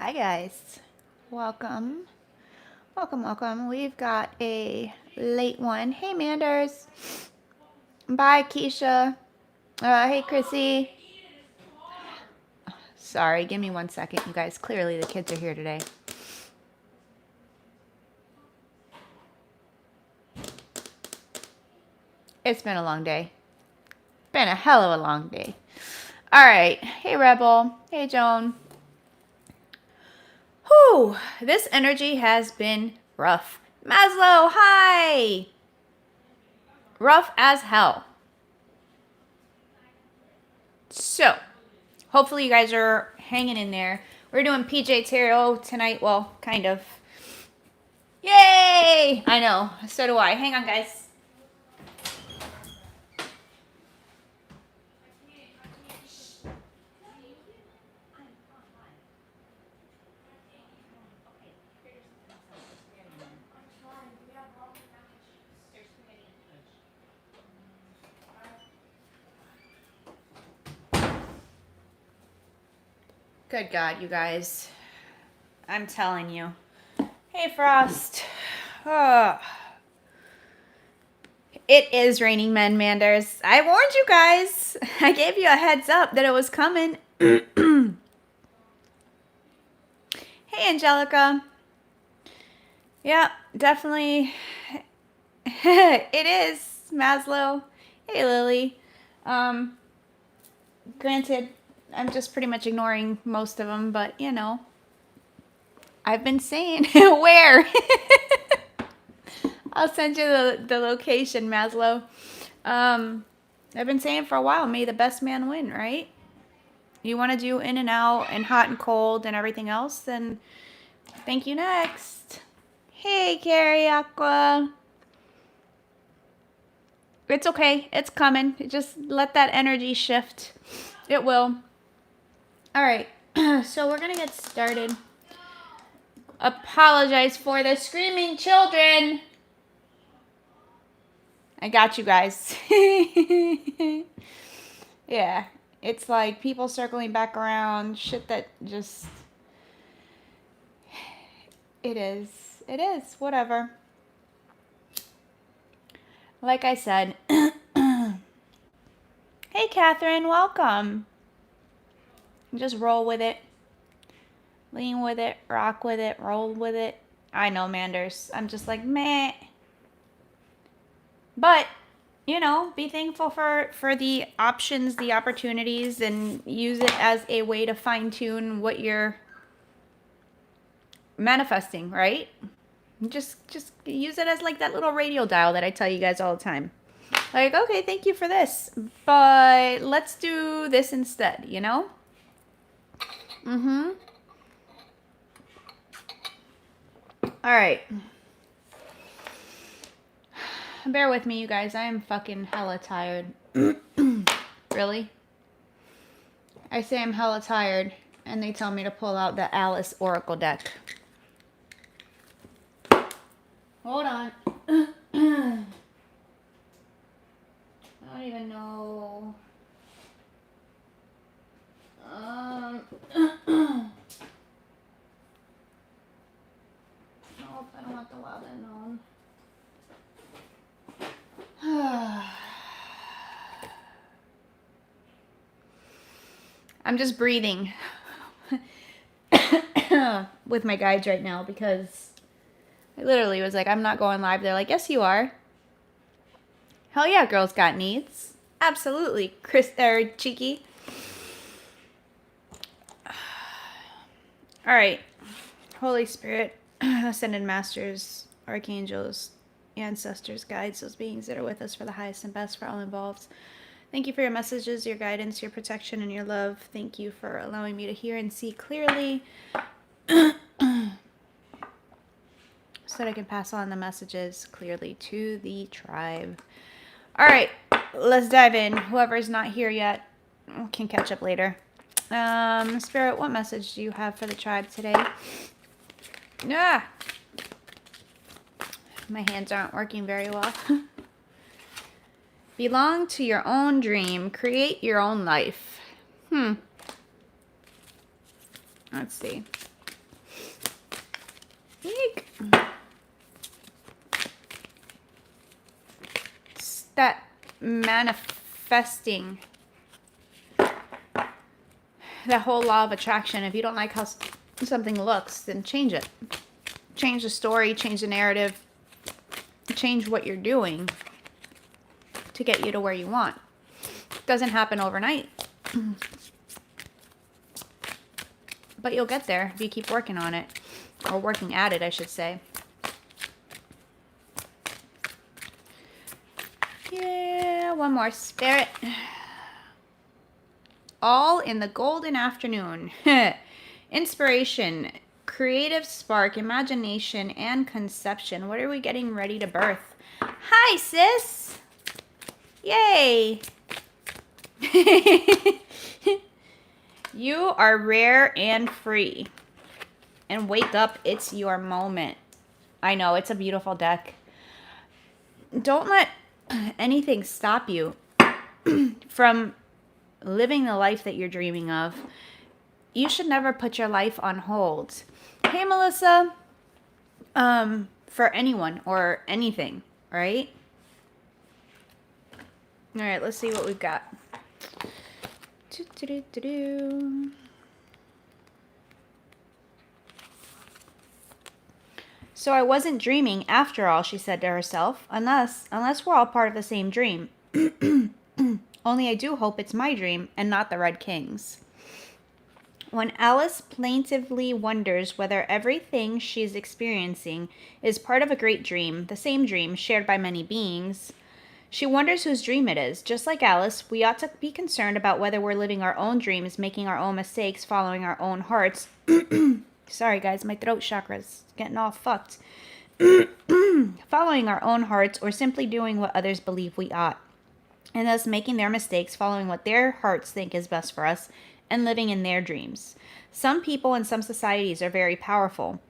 Hi guys, welcome, welcome. We've got a late one. Hey Manders, bye Keisha, hey Chrissy. Sorry, give me 1 second, you guys. Clearly the kids are here today. It's been a long day. Been a hell of a long day. All right, hey Rebel, hey Joan. Whew, this energy has been rough. Maslow, hi. Rough as hell. So, hopefully you guys are hanging in there. We're doing PJ Tarot tonight. Well, kind of. Yay! I know. So do I. Hang on, guys. Good God, you guys. I'm telling you. Hey, Frost. Oh. It is raining men, Manders. I warned you guys. I gave you a heads up that it was coming. Hey, Angelica. Yeah, definitely. It is, Maslow. Hey, Lily. Granted, I'm just pretty much ignoring most of them, but you know, I've been saying where. I'll send you the location, Maslow. I've been saying for a while, may the best man win, right? You want to do in and out and hot and cold and everything else, then thank you next. Hey, Carrie Aqua. It's okay. It's coming. Just let that energy shift. It will. All right. So we're going to get started. Apologize for the screaming children. I got you guys. Yeah. It's like people circling back around. Shit that just... It is. It is. Whatever. Like I said. Hey, Catherine. Welcome. Just roll with it. Lean with it. Rock with it. Roll with it. I know, Manders. I'm just like, meh. But, you know, be thankful for the options, the opportunities, and use it as a way to fine-tune what you're manifesting, right? Just use it as like that little radio dial that I tell you guys all the time. Like, okay, thank you for this, but let's do this instead, you know? Mm-hmm. All right. Bear with me, you guys. I am fucking hella tired. Really? I say I'm hella tired, and they tell me to pull out the Alice Oracle deck. Hold on. I don't even know. Nope, I don't want the wild unknown. I'm just breathing with my guides right now because I literally was like, I'm not going live. They're like, yes, you are. Hell yeah, girls got needs. Absolutely, Chris or Cheeky. All right, Holy Spirit, Ascended Masters, Archangels, Ancestors, guides, those beings that are with us for the highest and best for all involved. Thank you for your messages, your guidance, your protection, and your love. Thank you for allowing me to hear and see clearly so that I can pass on the messages clearly to the tribe. All right, let's dive in. Whoever's not here yet can catch up later. Spirit, what message do you have for the tribe today? Ah! My hands aren't working very well. Belong to your own dream. Create your own life. Let's see. Eek. It's that manifesting. That whole law of attraction. If you don't like how something looks, then change it. Change the story, change the narrative, change what you're doing to get you to where you want. It doesn't happen overnight. But you'll get there if you keep working on it. Or working at it, I should say. Yeah, one more. Spirit. All in the golden afternoon. Inspiration, creative spark, imagination, and conception. What are we getting ready to birth? Hi, sis. Yay. You are rare and free. And wake up. It's your moment. I know. It's a beautiful deck. Don't let anything stop you from living the life that you're dreaming of. You should never put your life on hold. Hey, Melissa. For anyone or anything, right? All right, let's see what we've got. So I wasn't dreaming after all, she said to herself, unless we're all part of the same dream. Only I do hope it's my dream and not the Red King's. When Alice plaintively wonders whether everything she's experiencing is part of a great dream, the same dream shared by many beings, she wonders whose dream it is. Just like Alice, we ought to be concerned about whether we're living our own dreams, making our own mistakes, following our own hearts. Sorry, guys, my throat chakra's getting all fucked. Following our own hearts or simply doing what others believe we ought. And thus making their mistakes, following what their hearts think is best for us, and living in their dreams. Some people and some societies are very powerful.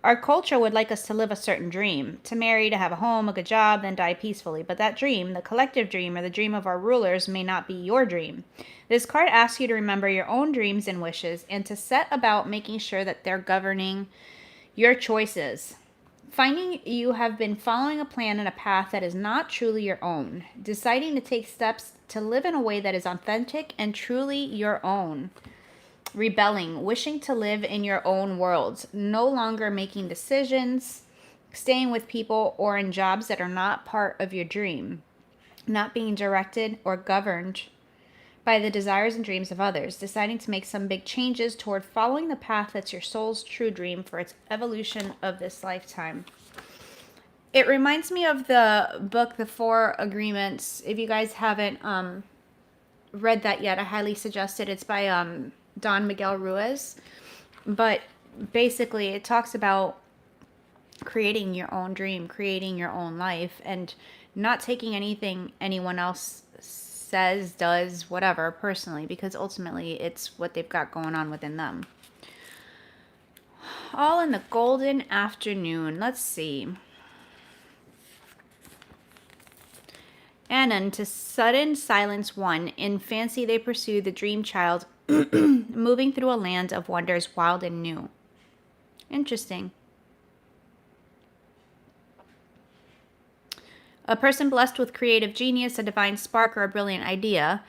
Our culture would like us to live a certain dream, to marry, to have a home, a good job, then die peacefully. But that dream, the collective dream or the dream of our rulers, may not be your dream. This card asks you to remember your own dreams and wishes and to set about making sure that they're governing your choices. Finding you have been following a plan and a path that is not truly your own. Deciding to take steps to live in a way that is authentic and truly your own. Rebelling, wishing to live in your own world. No longer making decisions, staying with people or in jobs that are not part of your dream. Not being directed or governed by the desires and dreams of others. Deciding to make some big changes toward following the path that's your soul's true dream for its evolution of this lifetime. It reminds me of the book, The Four Agreements. If you guys haven't read that yet, I highly suggest it. It's by Don Miguel Ruiz. But basically, it talks about creating your own dream, creating your own life, and not taking anything anyone else says, does, whatever, personally, because ultimately it's what they've got going on within them. All in the golden afternoon. Let's see. And into sudden silence one, in fancy they pursue the dream child, moving through a land of wonders wild and new. Interesting. A person blessed with creative genius, a divine spark, or a brilliant idea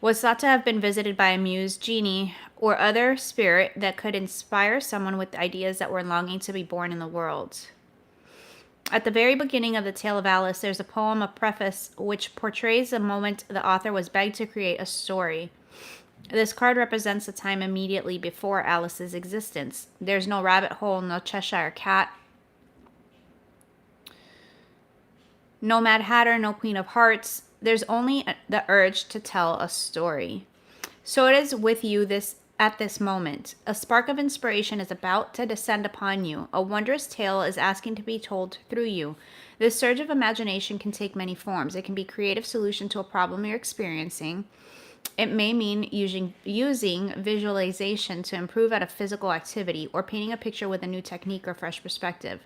was thought to have been visited by a muse, genie, or other spirit that could inspire someone with ideas that were longing to be born in the world. At the very beginning of the tale of Alice, there's a poem, a preface, which portrays a moment the author was begged to create a story. This card represents the time immediately before Alice's existence. There's no rabbit hole, no Cheshire cat, no Mad Hatter, no Queen of Hearts. There's only the urge to tell a story. So it is with you at this moment. A spark of inspiration is about to descend upon you. A wondrous tale is asking to be told through you. This surge of imagination can take many forms. It can be a creative solution to a problem you're experiencing. It may mean using visualization to improve at a physical activity or painting a picture with a new technique or fresh perspective.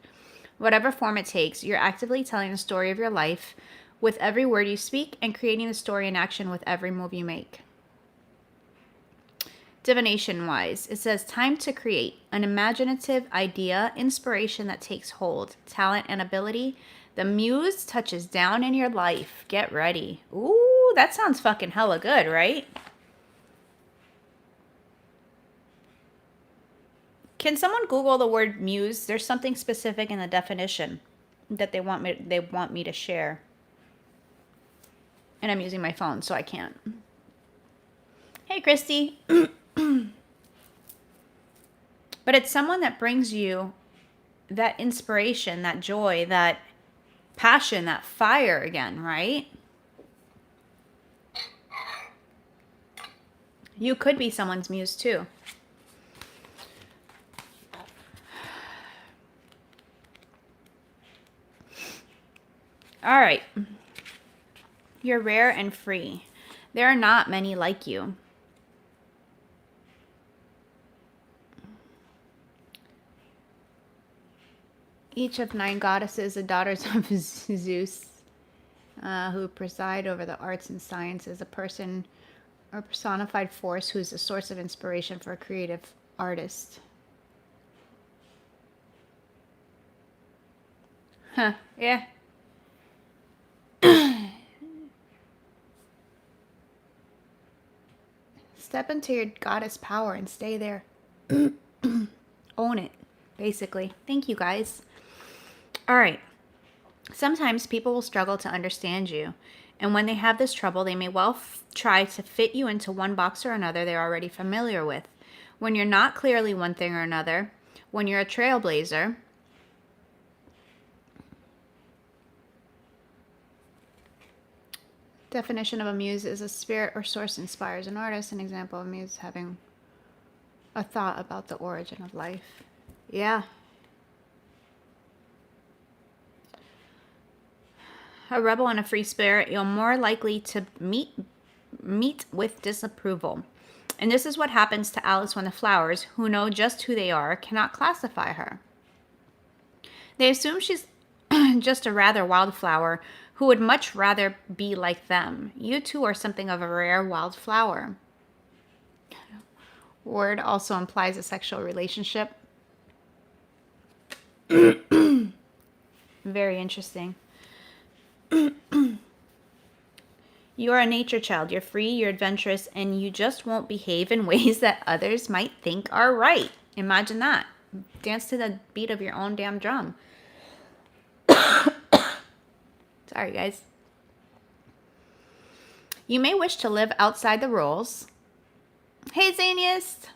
Whatever form it takes, you're actively telling the story of your life with every word you speak and creating the story in action with every move you make. Divination wise, it says time to create an imaginative idea, inspiration that takes hold, talent and ability. The muse touches down in your life. Get ready. Ooh, that sounds fucking hella good, right? Can someone Google the word muse? There's something specific in the definition that they want me to share. And I'm using my phone, so I can't. Hey, Christy. But it's someone that brings you that inspiration, that joy, that passion, that fire again, right? You could be someone's muse too. All right. You're rare and free. There are not many like you. Each of 9 goddesses, the daughters of Zeus, who preside over the arts and sciences, a person or personified force who is a source of inspiration for a creative artist. Huh, yeah. Step into your goddess power and stay there. Own it, basically. Thank you, guys. All right. Sometimes people will struggle to understand you. And when they have this trouble, they may well try to fit you into one box or another they're already familiar with. When you're not clearly one thing or another, when you're a trailblazer, definition of a muse is a spirit or source inspires an artist. An example of a muse having a thought about the origin of life. Yeah. A rebel and a free spirit, you're more likely to meet with disapproval. And this is what happens to Alice when the flowers, who know just who they are, cannot classify her. They assume she's just a rather wildflower who would much rather be like them. You too are something of a rare wildflower. Word also implies a sexual relationship. Very interesting. You are a nature child. You're free, you're adventurous, and you just won't behave in ways that others might think are right. Imagine that. Dance to the beat of your own damn drum. Sorry, guys. You may wish to live outside the rules. Hey, Zaniest!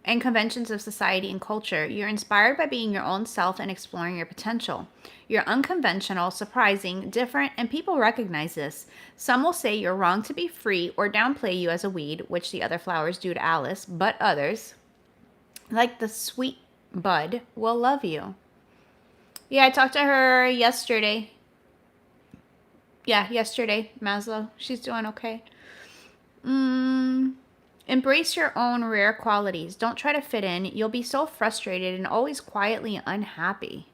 And conventions of society and culture. You're inspired by being your own self and exploring your potential. You're unconventional, surprising, different, and people recognize this. Some will say you're wrong to be free or downplay you as a weed, which the other flowers do to Alice, but others, like the sweet bud, will love you. Yeah, I talked to her yesterday. Yeah, yesterday, Maslow. She's doing okay. Embrace your own rare qualities. Don't try to fit in. You'll be so frustrated and always quietly unhappy.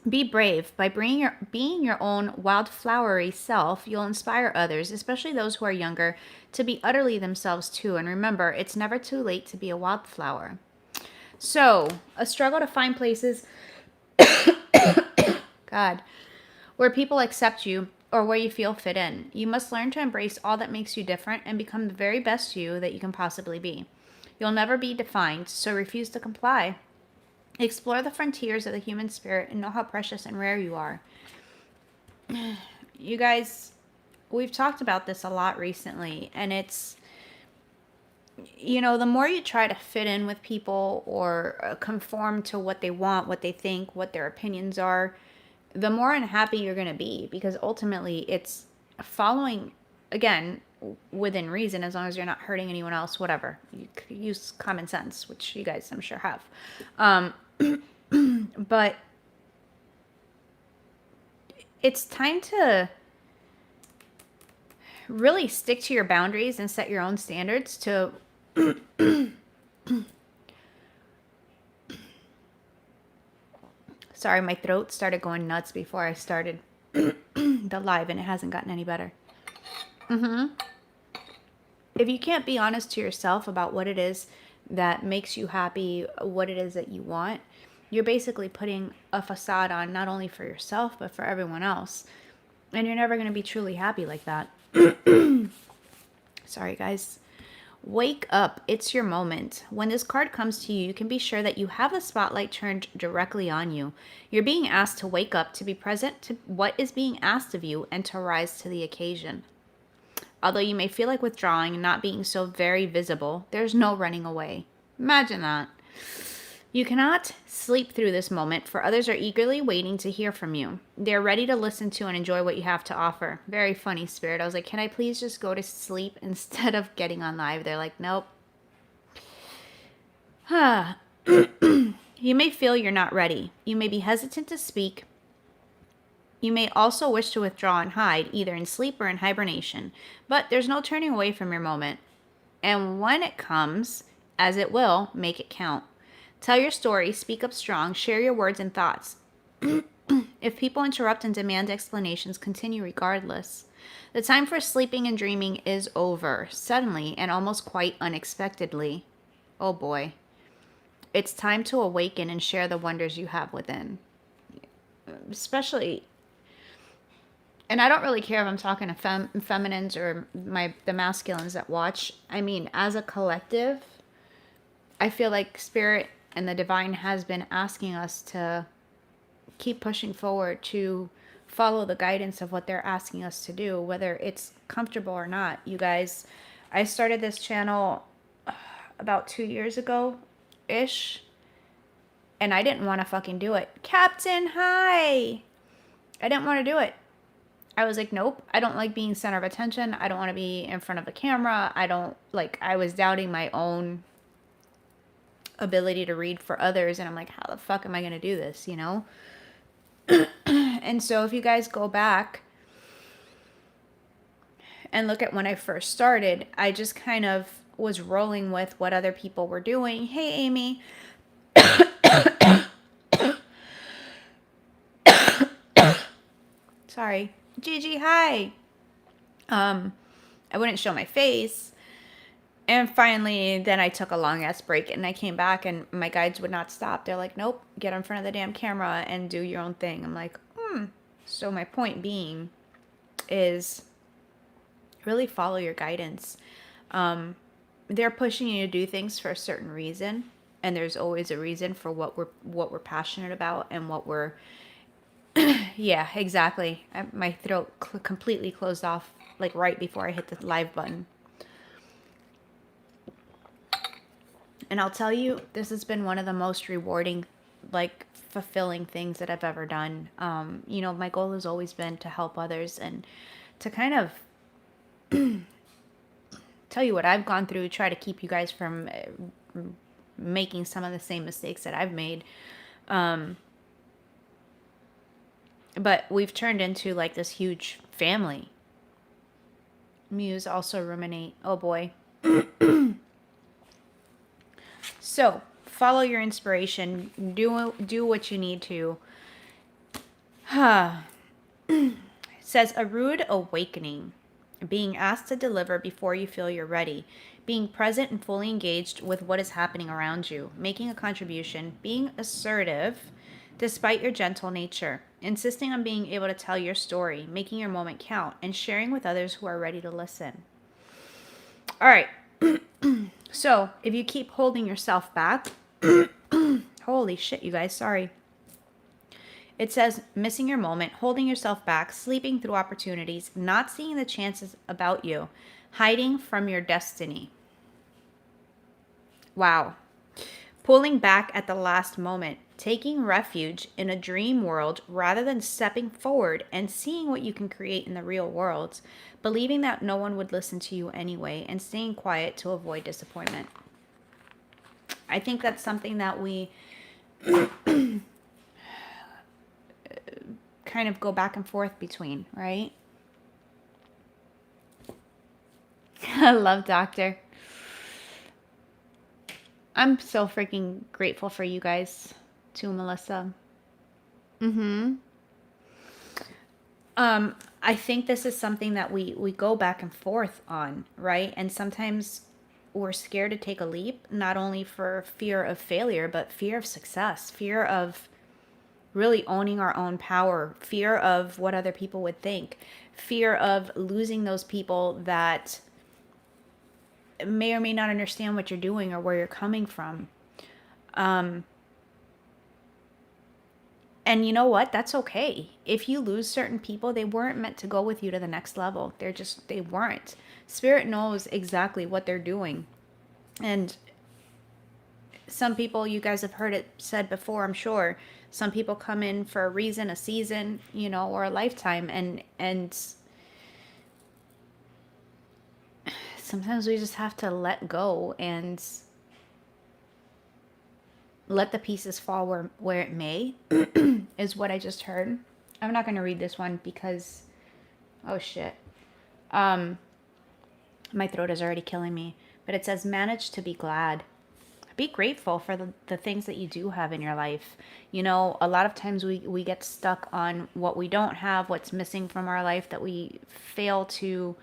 Be brave. By being your own wildflowery self, you'll inspire others, especially those who are younger, to be utterly themselves too. And remember, it's never too late to be a wildflower. So, a struggle to find places, God, where people accept you or where you feel fit in. You must learn to embrace all that makes you different and become the very best you that you can possibly be. You'll never be defined, so refuse to comply. Explore the frontiers of the human spirit and know how precious and rare you are. You guys, we've talked about this a lot recently, and it's, you know, the more you try to fit in with people or conform to what they want, what they think, what their opinions are, the more unhappy you're going to be, because ultimately it's following, again, within reason, as long as you're not hurting anyone else, whatever. You use common sense, which you guys, I'm sure, have. But it's time to really stick to your boundaries and set your own standards to Sorry, my throat started going nuts before I started the live, and it hasn't gotten any better. If you can't be honest to yourself about what it is that makes you happy, what it is that you want, you're basically putting a facade on not only for yourself, but for everyone else. And you're never going to be truly happy like that. Sorry, guys. Wake up. It's your moment. When this card comes to you, you can be sure that you have the spotlight turned directly on you. You're being asked to wake up, to be present to what is being asked of you, and to rise to the occasion. Although you may feel like withdrawing and not being so very visible, there's no running away. Imagine that. You cannot sleep through this moment, for others are eagerly waiting to hear from you. They're ready to listen to and enjoy what you have to offer. Very funny, Spirit. I was like, can I please just go to sleep instead of getting on live? They're like, nope. You may feel you're not ready. You may be hesitant to speak. You may also wish to withdraw and hide, either in sleep or in hibernation. But there's no turning away from your moment. And when it comes, as it will, make it count. Tell your story, speak up strong, share your words and thoughts. If people interrupt and demand explanations, continue regardless. The time for sleeping and dreaming is over, suddenly and almost quite unexpectedly. Oh boy. It's time to awaken and share the wonders you have within. Especially, and I don't really care if I'm talking to feminines or the masculines that watch. I mean, as a collective, I feel like Spirit and the Divine has been asking us to keep pushing forward, to follow the guidance of what they're asking us to do, whether it's comfortable or not. You guys, I started this channel about 2 years ago-ish, and I didn't want to fucking do it. Captain, hi! I didn't want to do it. I was like, nope, I don't like being center of attention. I don't want to be in front of the camera. I was doubting my own ability to read for others, and I'm like, how the fuck am I going to do this, you know? And so if you guys go back and look at when I first started, I just kind of was rolling with what other people were doing. Hey, Amy. Sorry. Gigi, hi. I wouldn't show my face. And finally, then I took a long ass break and I came back and my guides would not stop. They're like, nope, get in front of the damn camera and do your own thing. I'm like, So my point being is really follow your guidance. They're pushing you to do things for a certain reason. And there's always a reason for what we're passionate about and what we're, yeah, exactly. My throat completely closed off like right before I hit the live button. And I'll tell you, this has been one of the most rewarding, like, fulfilling things that I've ever done. You know, my goal has always been to help others and to kind of tell you what I've gone through, try to keep you guys from making some of the same mistakes that I've made. But we've turned into, like, this huge family. Muse, also ruminate. Oh, boy. So, follow your inspiration. Do what you need to. It says, a rude awakening. Being asked to deliver before you feel you're ready. Being present and fully engaged with what is happening around you. Making a contribution. Being assertive despite your gentle nature. Insisting on being able to tell your story. Making your moment count. And sharing with others who are ready to listen. All right. So, if you keep holding yourself back, holy shit, you guys, sorry. It says, missing your moment, holding yourself back, sleeping through opportunities, not seeing the chances about you, hiding from your destiny. Wow. Pulling back at the last moment, taking refuge in a dream world rather than stepping forward and seeing what you can create in the real world, believing that no one would listen to you anyway, and staying quiet to avoid disappointment. I think that's something that we kind of go back and forth between, right? I love Doctor. I'm so freaking grateful for you guys too, Melissa. I think this is something that we go back and forth on, right? And sometimes we're scared to take a leap, not only for fear of failure, but fear of success, fear of really owning our own power, fear of what other people would think, fear of losing those people that may or may not understand what you're doing or where you're coming from. And you know what? That's okay. If you lose certain people, they weren't meant to go with you to the next level. They weren't. Spirit knows exactly what they're doing. And some people, you guys have heard it said before, I'm sure. Some people come in for a reason, a season, or a lifetime. And sometimes we just have to let go and let the pieces fall where it may, is what I just heard. I'm not going to read this one because, oh shit. My throat is already killing me. But it says, manage to be glad. Be grateful for the things that you do have in your life. A lot of times we get stuck on what we don't have, what's missing from our life, that we fail to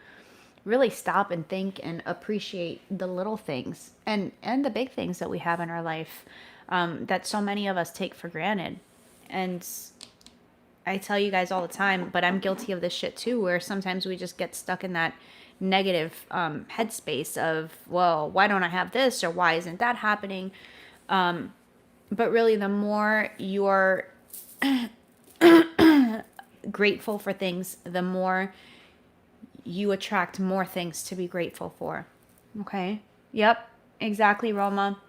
really stop and think and appreciate the little things and the big things that we have in our life, that so many of us take for granted. And I tell you guys all the time, but I'm guilty of this shit too, where sometimes we just get stuck in that negative headspace of, well, why don't I have this, or why isn't that happening? But really, the more you're grateful for things, the more you attract more things to be grateful for. Okay? Yep, exactly, Roma.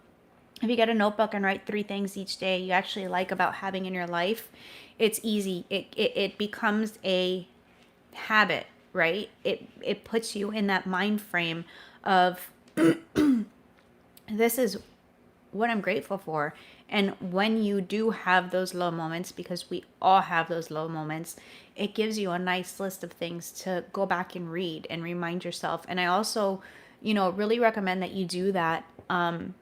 If you get a notebook and write 3 things each day you actually like about having in your life, it's easy. It becomes a habit, right? It puts you in that mind frame of this is what I'm grateful for. And when you do have those low moments, because we all have those low moments, it gives you a nice list of things to go back and read and remind yourself. And I also, really recommend that you do that. And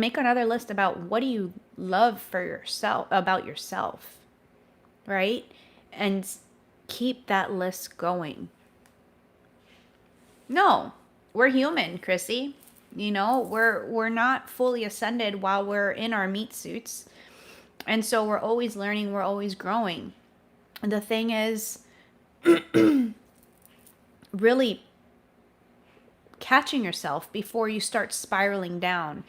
make another list about what do you love for yourself, about yourself, right? And keep that list going. No, we're human, Chrissy. We're not fully ascended while we're in our meat suits. And so we're always learning, we're always growing. The thing is, really catching yourself before you start spiraling down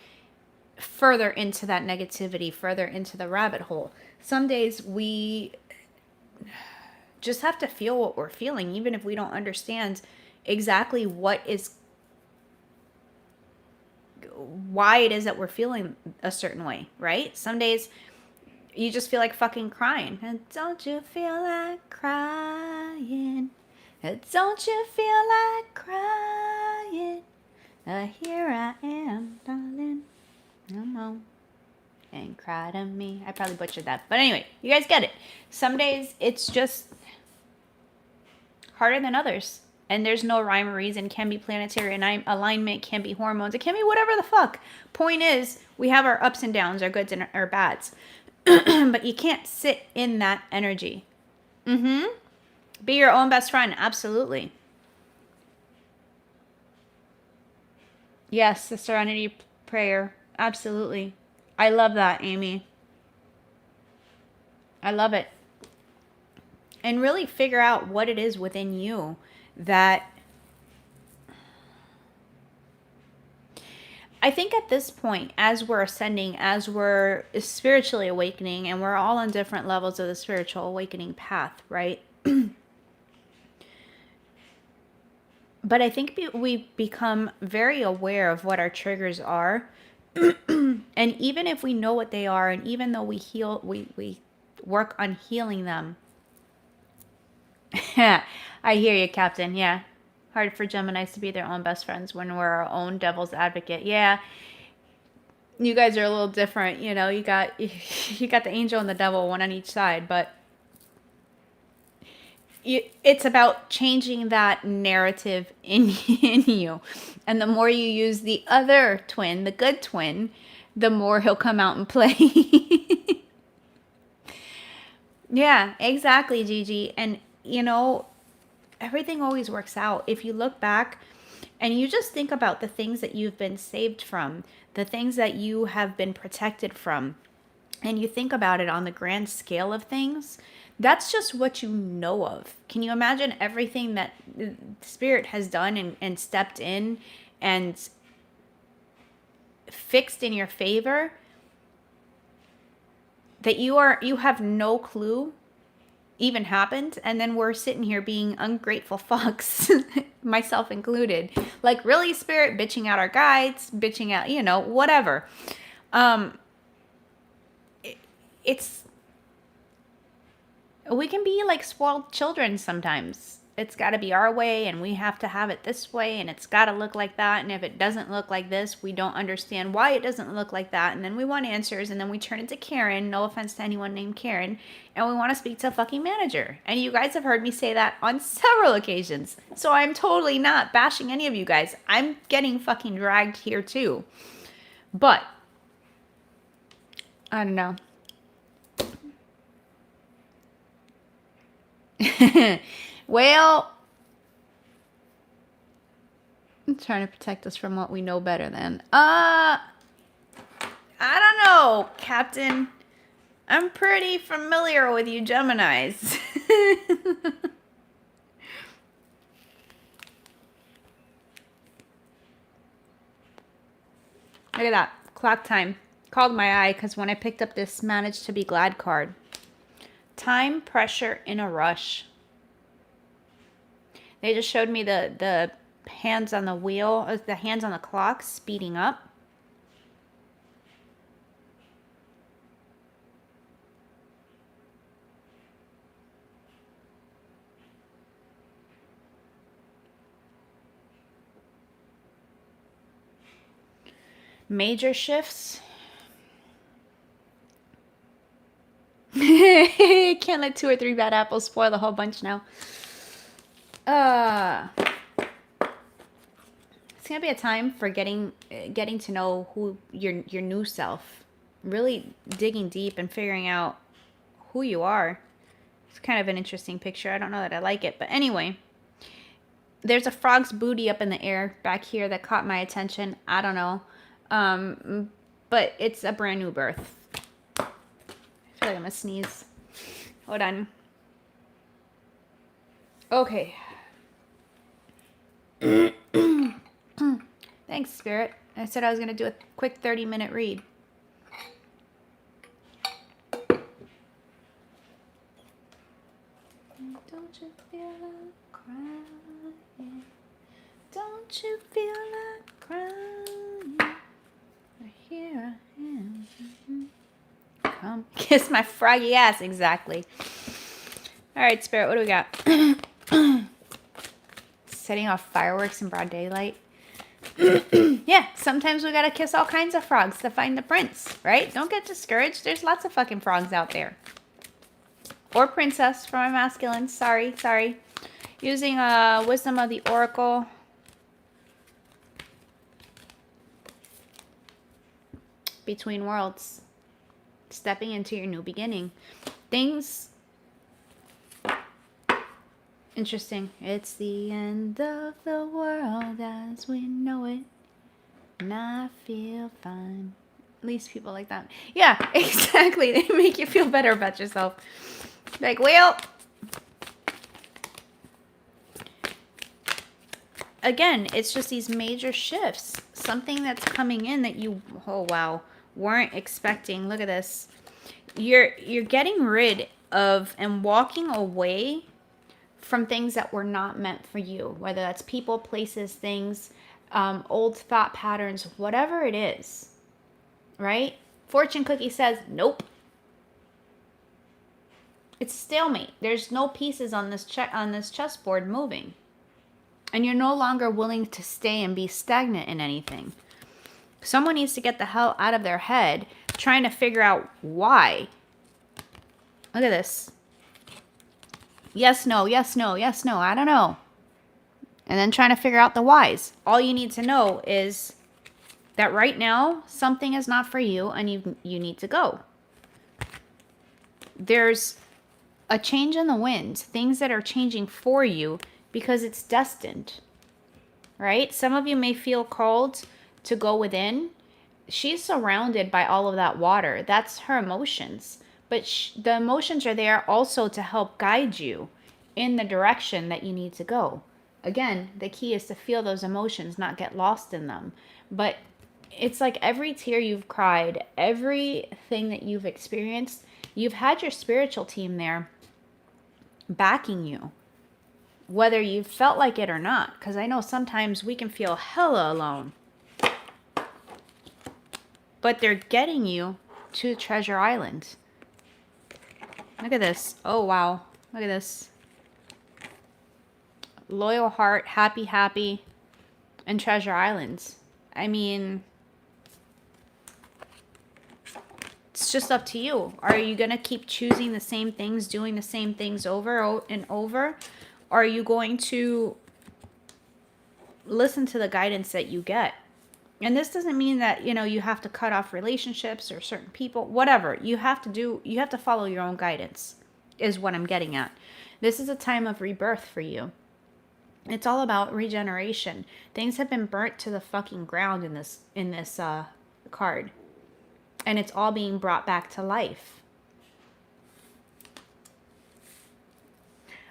further into that negativity, further into the rabbit hole. Some days we just have to feel what we're feeling, even if we don't understand exactly why it is that we're feeling a certain way, right? Some days you just feel like fucking crying. And don't you feel like crying? And don't you feel like crying? Here I am, darling. Come on and cry to me. I probably butchered that. But anyway, you guys get it. Some days it's just harder than others. And there's no rhyme or reason. It can be planetary alignment, can be hormones. It can be whatever the fuck. Point is, we have our ups and downs, our goods and our bads. But you can't sit in that energy. Be your own best friend. Absolutely. Yes, the Serenity Prayer. Absolutely. I love that, Amy. I love it. And really figure out what it is within you that I think at this point, as we're ascending, as we're spiritually awakening, and we're all on different levels of the spiritual awakening path, right? But I think we become very aware of what our triggers are. And even if we know what they are, and even though we work on healing them. I hear you, Captain. Yeah. Hard for Geminis to be their own best friends when we're our own devil's advocate. Yeah. You guys are a little different. You got the angel and the devil, one on each side, but it's about changing that narrative in you. And the more you use the other twin, the good twin, the more he'll come out and play. Yeah, exactly, Gigi. And, you know, everything always works out. If you look back and you just think about the things that you've been saved from, the things that you have been protected from, and you think about it on the grand scale of things, that's just what you know of. Can you imagine everything that the Spirit has done and stepped in and fixed in your favor that you have no clue even happened, and then we're sitting here being ungrateful fucks, myself included. Like, really, Spirit, bitching out our guides, bitching out, you know, whatever. It's we can be like spoiled children sometimes. It's got to be our way, and we have to have it this way, and it's got to look like that. And if it doesn't look like this, we don't understand why it doesn't look like that. And then we want answers, and then we turn into Karen. No offense to anyone named Karen. And we want to speak to a fucking manager. And you guys have heard me say that on several occasions. So I'm totally not bashing any of you guys. I'm getting fucking dragged here too. But I don't know. Well, I'm trying to protect us from what we know better than. I don't know, Captain. I'm pretty familiar with you Geminis. Look at that. Clock time. Called my eye because when I picked up this Managed to Be Glad card. Time, pressure, in a rush. They just showed me the hands on the wheel, the hands on the clock speeding up. Major shifts. Can't let 2 or 3 bad apples spoil the whole bunch now. It's gonna be a time for getting to know who your new self. Really digging deep and figuring out who you are. It's kind of an interesting picture. I don't know that I like it, but anyway. There's a frog's booty up in the air back here that caught my attention. I don't know. But it's a brand new birth. I feel like I'm gonna sneeze. Hold on. Okay. Thanks, Spirit. I said I was gonna do a quick 30-minute read. Don't you feel like crying? Don't you feel like crying? Here I am. Come kiss my froggy ass. Exactly. All right, Spirit, what do we got? Setting off fireworks in broad daylight. Yeah, sometimes we gotta kiss all kinds of frogs to find the prince, right? Don't get discouraged. There's lots of fucking frogs out there. Or princess for my masculine. Sorry. Using Wisdom of the Oracle. Between worlds. Stepping into your new beginning. Things. Interesting. It's the end of the world as we know it. And I feel fine. At least people like that. Yeah, exactly. They make you feel better about yourself. Like, well, again, it's just these major shifts. Something that's coming in that you, oh wow, weren't expecting. Look at this. You're getting rid of and walking away from things that were not meant for you. Whether that's people, places, things, old thought patterns, whatever it is. Right? Fortune cookie says, nope. It's stalemate. There's no pieces on this chessboard moving. And you're no longer willing to stay and be stagnant in anything. Someone needs to get the hell out of their head trying to figure out why. Look at this. Yes, no, yes, no, yes, no. I don't know. And then trying to figure out the whys. All you need to know is that right now, something is not for you and you need to go. There's a change in the wind, things that are changing for you because it's destined, right? Some of you may feel called to go within. She's surrounded by all of that water. That's her emotions. But the emotions are there also to help guide you in the direction that you need to go. Again, the key is to feel those emotions, not get lost in them. But it's like every tear you've cried, everything that you've experienced, you've had your spiritual team there backing you, whether you felt like it or not. Because I know sometimes we can feel hella alone. But they're getting you to Treasure Island. Look at this. Oh, wow. Look at this. Loyal heart, happy, happy, and Treasure Island. I mean, it's just up to you. Are you going to keep choosing the same things, doing the same things over and over? Or are you going to listen to the guidance that you get? And this doesn't mean that, you know, you have to cut off relationships or certain people, whatever. You have to follow your own guidance, is what I'm getting at. This is a time of rebirth for you. It's all about regeneration. Things have been burnt to the fucking ground in this card. And it's all being brought back to life.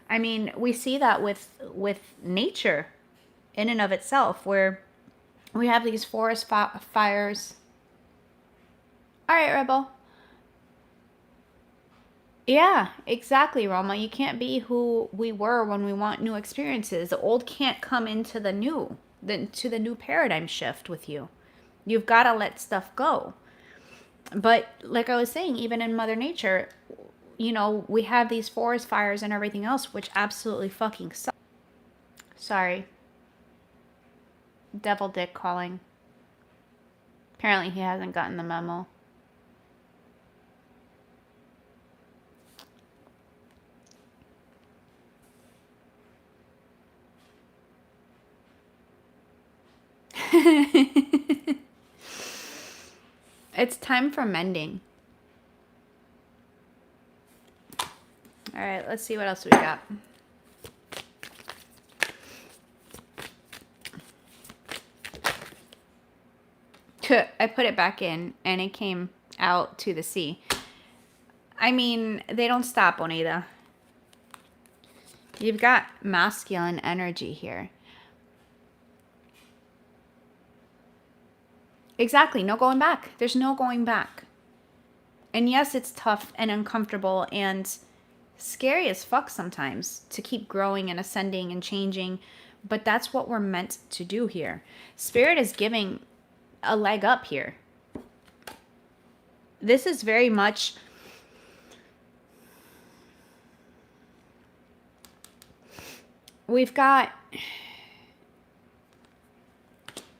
I mean, we see that with nature in and of itself, where we have these forest fires. All right, Rebel. Yeah, exactly, Roma. You can't be who we were when we want new experiences. The old can't come into the new, to the new paradigm shift with you. You've got to let stuff go. But like I was saying, even in Mother Nature, you know, we have these forest fires and everything else, which absolutely fucking sucks. Sorry. Devil Dick calling. Apparently he hasn't gotten the memo. It's time for mending. All right, let's see what else we got. I put it back in and it came out to the sea. I mean, they don't stop, Oneida. You've got masculine energy here. Exactly. No going back. There's no going back. And yes, it's tough and uncomfortable and scary as fuck sometimes to keep growing and ascending and changing. But that's what we're meant to do here. Spirit is giving a leg up here. This is very much... We've got...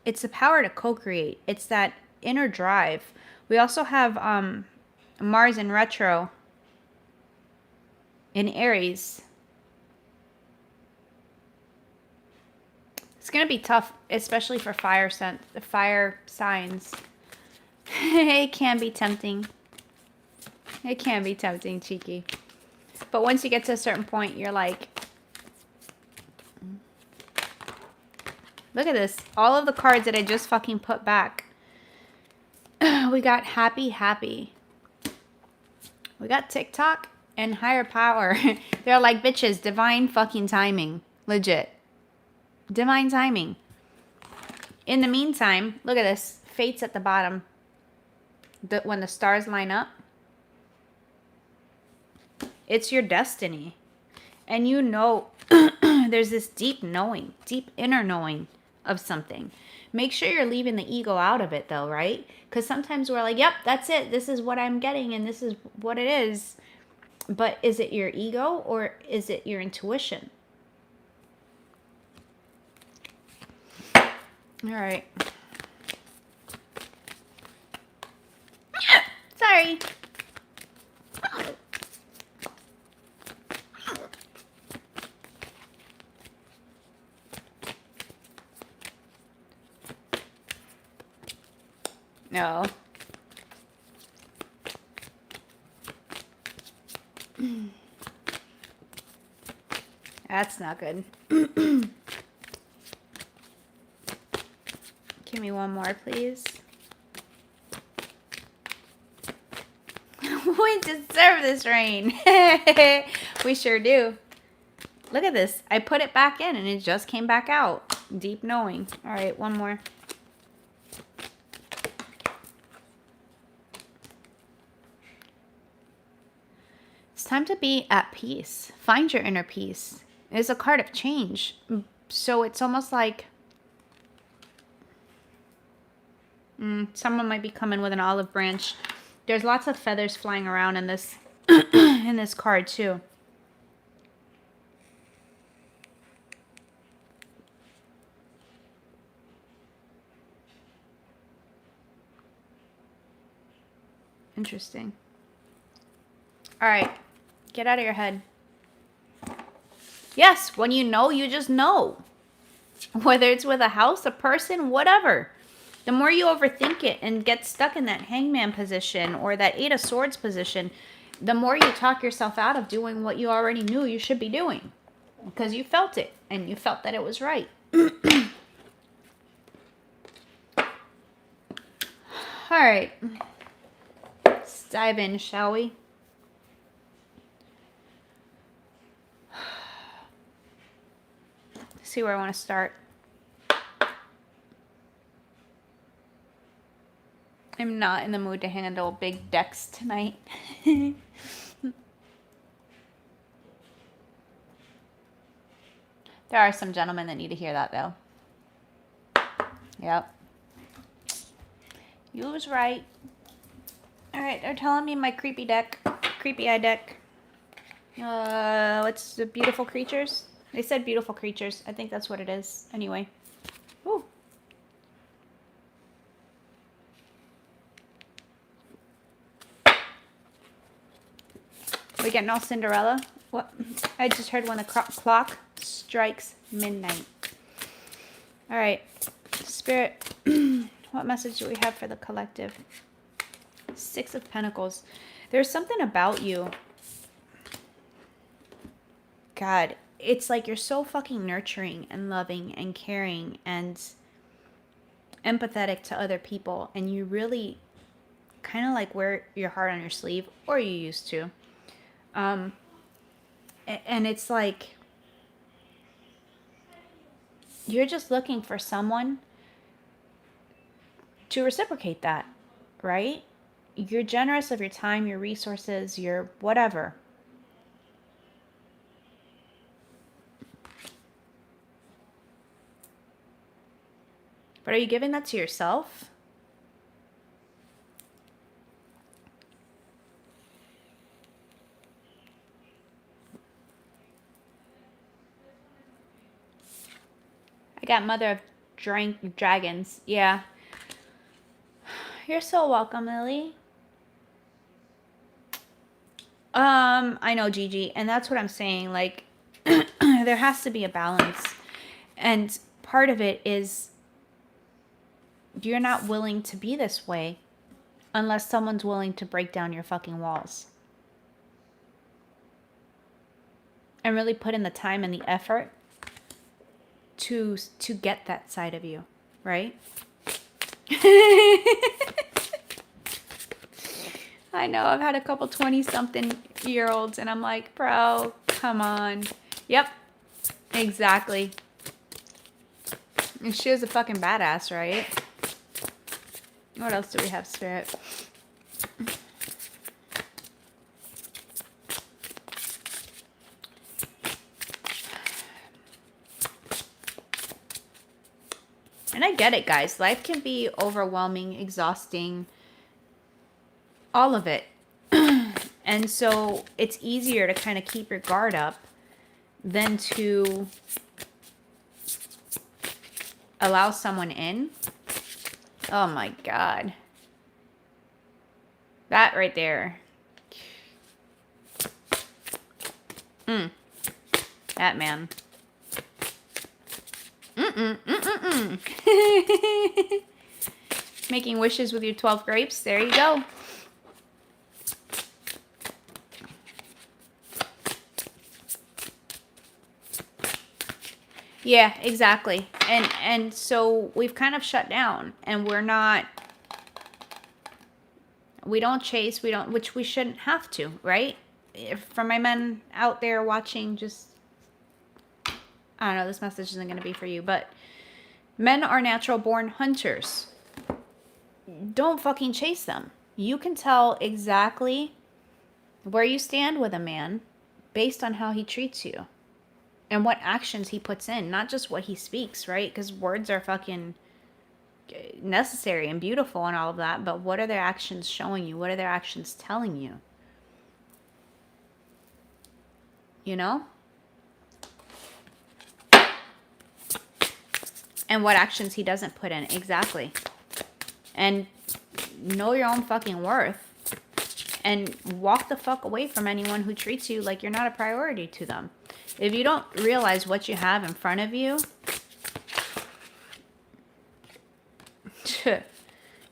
It's the power to co-create. It's that inner drive. We also have Mars in retro in Aries. It's going to be tough, especially for fire signs. It can be tempting. It can be tempting, cheeky. But once you get to a certain point, you're like... Look at this. All of the cards that I just fucking put back. We got happy, happy. We got TikTok and higher power. They're like, bitches, divine fucking timing. Legit. Divine timing. In the meantime, look at this. Fate's at the bottom. When the stars line up. It's your destiny. And you know, there's this deep knowing, deep inner knowing of something. Make sure you're leaving the ego out of it though, right? Because sometimes we're like, yep, that's it. This is what I'm getting and this is what it is. But is it your ego or is it your intuition? All right. Sorry. No. That's not good. Give me one more, please. We deserve this rain. We sure do. Look at this. I put it back in and it just came back out. Deep knowing. All right, one more. It's time to be at peace. Find your inner peace. It's a card of change. So it's almost like someone might be coming with an olive branch. There's lots of feathers flying around in this in this card too. Interesting. All right. Get out of your head. Yes, when you know, you just know. Whether it's with a house, a person, whatever. The more you overthink it and get stuck in that hangman position or that 8 of Swords position, the more you talk yourself out of doing what you already knew you should be doing. Because you felt it and you felt that it was right. All right. Let's dive in, shall we? See where I want to start. I'm not in the mood to handle big decks tonight. There are some gentlemen that need to hear that, though. Yep. You was right. All right, they're telling me my creepy eye deck. What's the beautiful creatures? They said beautiful creatures. I think that's what it is. Anyway. Ooh. We getting all Cinderella? What? I just heard when the clock strikes midnight. All right. Spirit, what message do we have for the collective? 6 of Pentacles. There's something about you. God, it's like you're so fucking nurturing and loving and caring and empathetic to other people. And you really kind of like wear your heart on your sleeve, or you used to. And it's like you're just looking for someone to reciprocate that, right? You're generous of your time, your resources, your whatever. But are you giving that to yourself? I got Mother of Dragons. Yeah. You're so welcome, Lily. I know, Gigi, and that's what I'm saying. Like, there has to be a balance. And part of it is you're not willing to be this way unless someone's willing to break down your fucking walls. And really put in the time and the effort to get that side of you, right? I know, I've had a couple 20-something-year-olds, and I'm like, bro, come on. Yep, exactly. And she was a fucking badass, right? What else do we have, Spirit? And I get it, guys. Life can be overwhelming, exhausting, all of it. And so it's easier to kind of keep your guard up than to allow someone in. Oh my God. That right there. That man. Making wishes with your 12 grapes. There you go. Yeah, exactly. And so we've kind of shut down, and we don't chase, we don't, which we shouldn't have to, right? If, for my men out there watching, just, I don't know, this message isn't going to be for you, but men are natural born hunters. Don't fucking chase them. You can tell exactly where you stand with a man based on how he treats you and what actions he puts in, not just what he speaks, right? Because words are fucking necessary and beautiful and all of that, but what are their actions showing you? What are their actions telling you? You know? And what actions he doesn't put in. Exactly. And know your own fucking worth. And walk the fuck away from anyone who treats you like you're not a priority to them. If you don't realize what you have in front of you,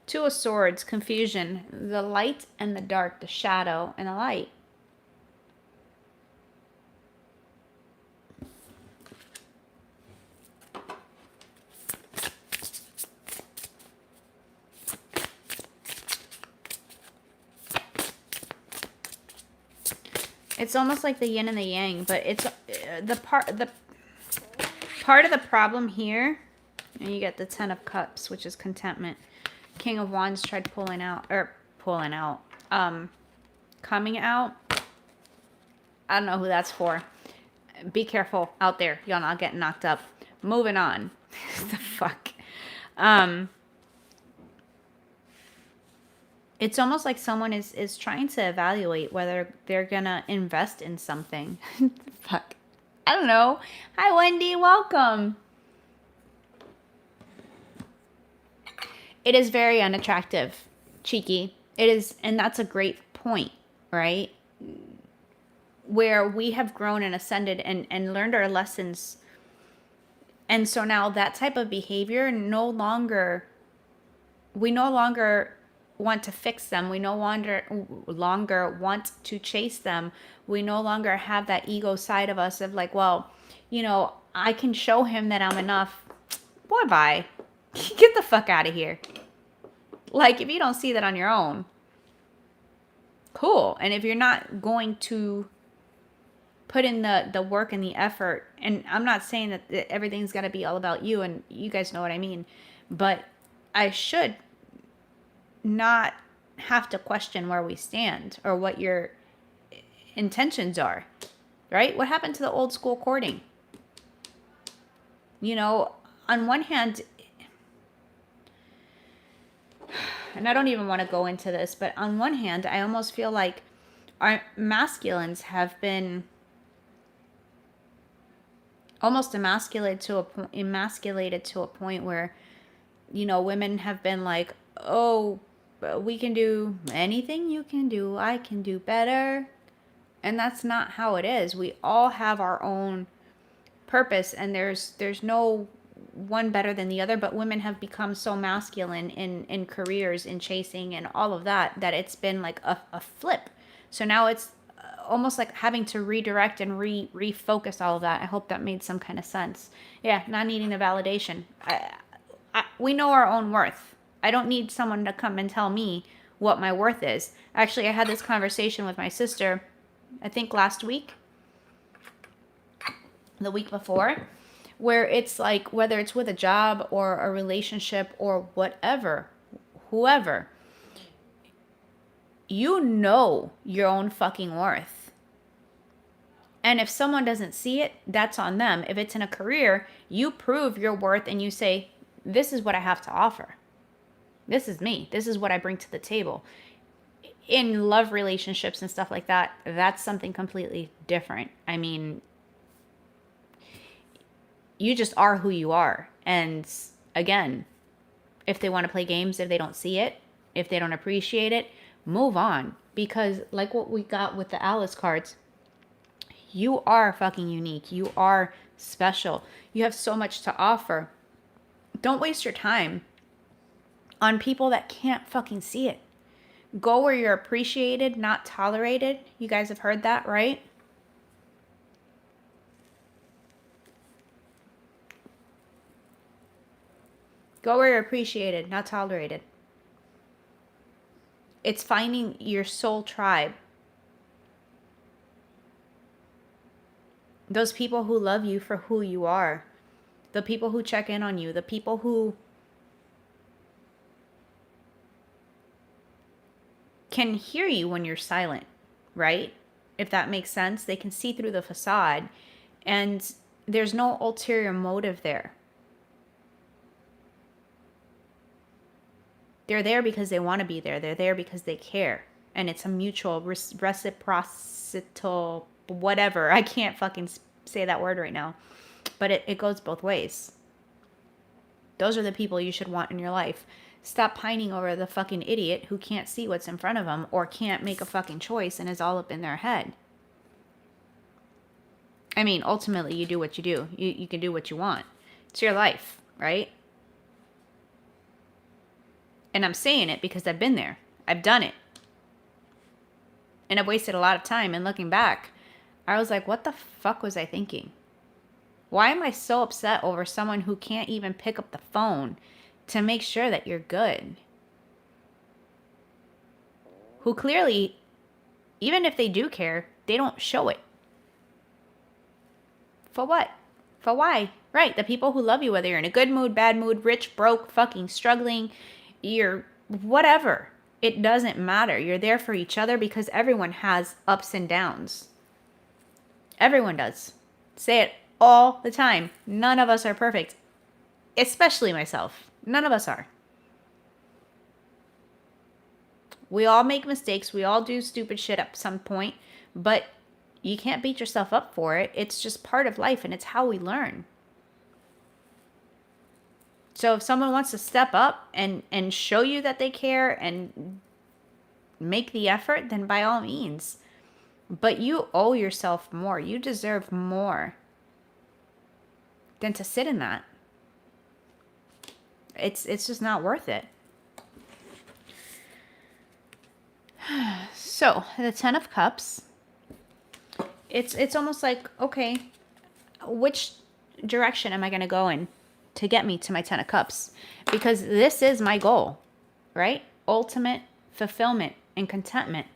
Two of Swords, confusion, the light and the dark, the shadow and the light. It's almost like the yin and the yang, but it's the part of the problem here. And you get the Ten of Cups, which is contentment. King of Wands tried coming out. I don't know who that's for. Be careful out there. Y'all not getting knocked up. Moving on. The fuck. It's almost like someone is trying to evaluate whether they're gonna invest in something. Fuck. I don't know. Hi, Wendy. Welcome. It is very unattractive. Cheeky. It is, and that's a great point, right? Where we have grown and ascended and learned our lessons. And so now that type of behavior we no longer want to fix them. We no longer want to chase them. We no longer have that ego side of us of like, well, you know, I can show him that I'm enough. Boy, bye. Get the fuck out of here. Like, if you don't see that on your own, cool. And if you're not going to put in the work and the effort, and I'm not saying that everything's got to be all about you, and you guys know what I mean, but I should not have to question where we stand or what your intentions are, right? What happened to the old school courting? You know, on one hand, and I don't even want to go into this, but on one hand, I almost feel like our masculines have been almost emasculated to a point where, you know, women have been like, oh, we can do anything you can do, I can do better. And that's not how it is. We all have our own purpose, and there's no one better than the other, but women have become so masculine in careers, in chasing and all of that it's been like a flip. So now it's almost like having to redirect and refocus all of that. I hope that made some kind of sense. Yeah, not needing the validation. We know our own worth. I don't need someone to come and tell me what my worth is. Actually, I had this conversation with my sister, I think last week, the week before, where it's like, whether it's with a job or a relationship or whatever, whoever, you know your own fucking worth. And if someone doesn't see it, that's on them. If it's in a career, you prove your worth and you say, this is what I have to offer. This is me. This is what I bring to the table. In love relationships and stuff like that, that's something completely different. I mean, you just are who you are. And again, if they want to play games, if they don't see it, if they don't appreciate it, move on. Because like what we got with the Alice cards, you are fucking unique. You are special. You have so much to offer. Don't waste your time on people that can't fucking see it. Go where you're appreciated, not tolerated. You guys have heard that, right? Go where you're appreciated, not tolerated. It's finding your soul tribe. Those people who love you for who you are. The people who check in on you. The people who can hear you when you're silent, right? If that makes sense. They can see through the facade. And there's no ulterior motive there. They're there because they want to be there. They're there because they care. And it's a mutual reciprocal, whatever. I can't fucking say that word right now. But it goes both ways. Those are the people you should want in your life. Stop pining over the fucking idiot who can't see what's in front of them or can't make a fucking choice and is all up in their head. I mean, ultimately, you do what you do. You can do what you want. It's your life, right? And I'm saying it because I've been there. I've done it. And I've wasted a lot of time. And looking back, I was like, what the fuck was I thinking? Why am I so upset over someone who can't even pick up the phone to make sure that you're good? Who clearly, even if they do care, they don't show it. For what? For why? Right, the people who love you, whether you're in a good mood, bad mood, rich, broke, fucking struggling, you're whatever. It doesn't matter. You're there for each other because everyone has ups and downs. Everyone does. Say it all the time. None of us are perfect. Especially myself. None of us are. We all make mistakes. We all do stupid shit at some point. But you can't beat yourself up for it. It's just part of life and it's how we learn. So if someone wants to step up and show you that they care and make the effort, then by all means. But you owe yourself more. You deserve more than to sit in that. It's just not worth it. So, the Ten of Cups. It's almost like, okay, which direction am I going to go in to get me to my Ten of Cups? Because this is my goal, right? Ultimate fulfillment and contentment.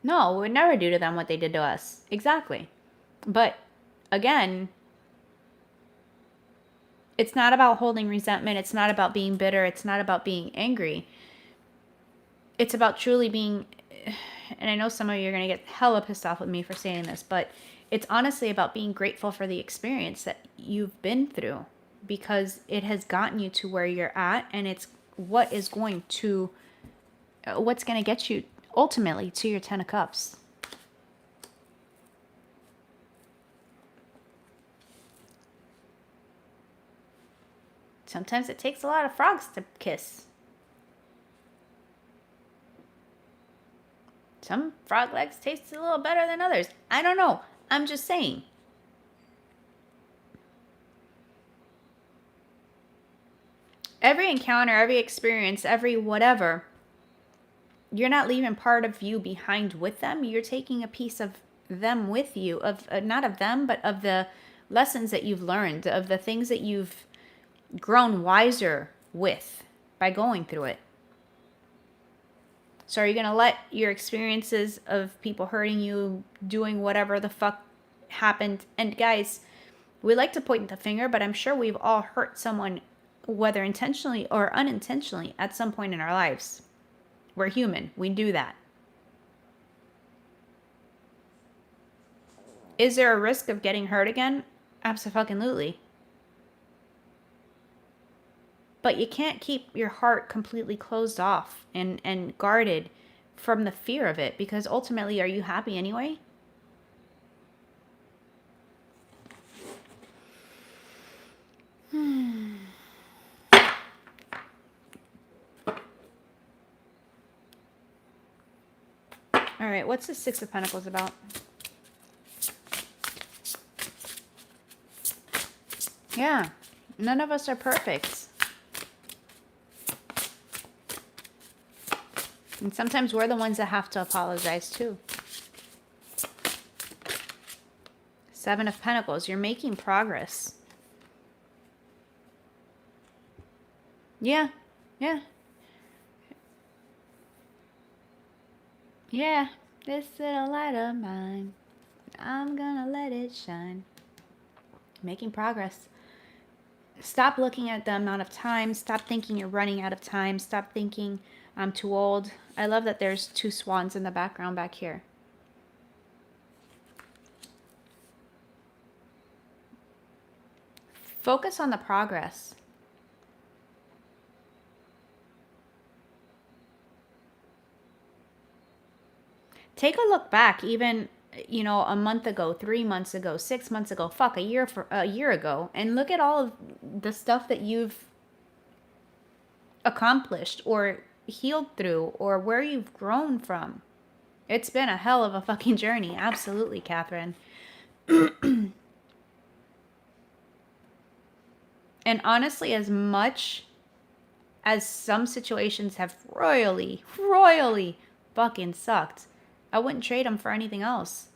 No, we would never do to them what they did to us. Exactly. But again, it's not about holding resentment. It's not about being bitter. It's not about being angry. It's about truly being, and I know some of you are going to get hella pissed off with me for saying this, but it's honestly about being grateful for the experience that you've been through because it has gotten you to where you're at, and it's what's going to get you ultimately to your Ten of Cups. Sometimes it takes a lot of frogs to kiss. Some frog legs taste a little better than others. I don't know. I'm just saying. Every encounter, every experience, every whatever, you're not leaving part of you behind with them. You're taking a piece of them with you, of not of them, but of the lessons that you've learned, of the things that you've grown wiser with by going through it. So are you going to let your experiences of people hurting you, doing whatever the fuck happened? And guys, we like to point the finger, but I'm sure we've all hurt someone, whether intentionally or unintentionally, at some point in our lives. We're human. We do that. Is there a risk of getting hurt again? Abso-fucking-lutely. But you can't keep your heart completely closed off and guarded from the fear of it, because ultimately, are you happy anyway? All right, what's the Six of Pentacles about? Yeah, none of us are perfect. And sometimes we're the ones that have to apologize too. Seven of Pentacles. You're making progress. Yeah. Yeah. Yeah. This little light of mine, I'm gonna let it shine. Making progress. Stop looking at the amount of time. Stop thinking you're running out of time. Stop thinking I'm too old. I love that there's 2 swans in the background back here. Focus on the progress. Take a look back, even, you know, a month ago, 3 months ago, 6 months ago, fuck, a year ago, and look at all of the stuff that you've accomplished or healed through or where you've grown from. It's been a hell of a fucking journey. Absolutely, Catherine. And honestly, as much as some situations have royally fucking sucked, I wouldn't trade them for anything else.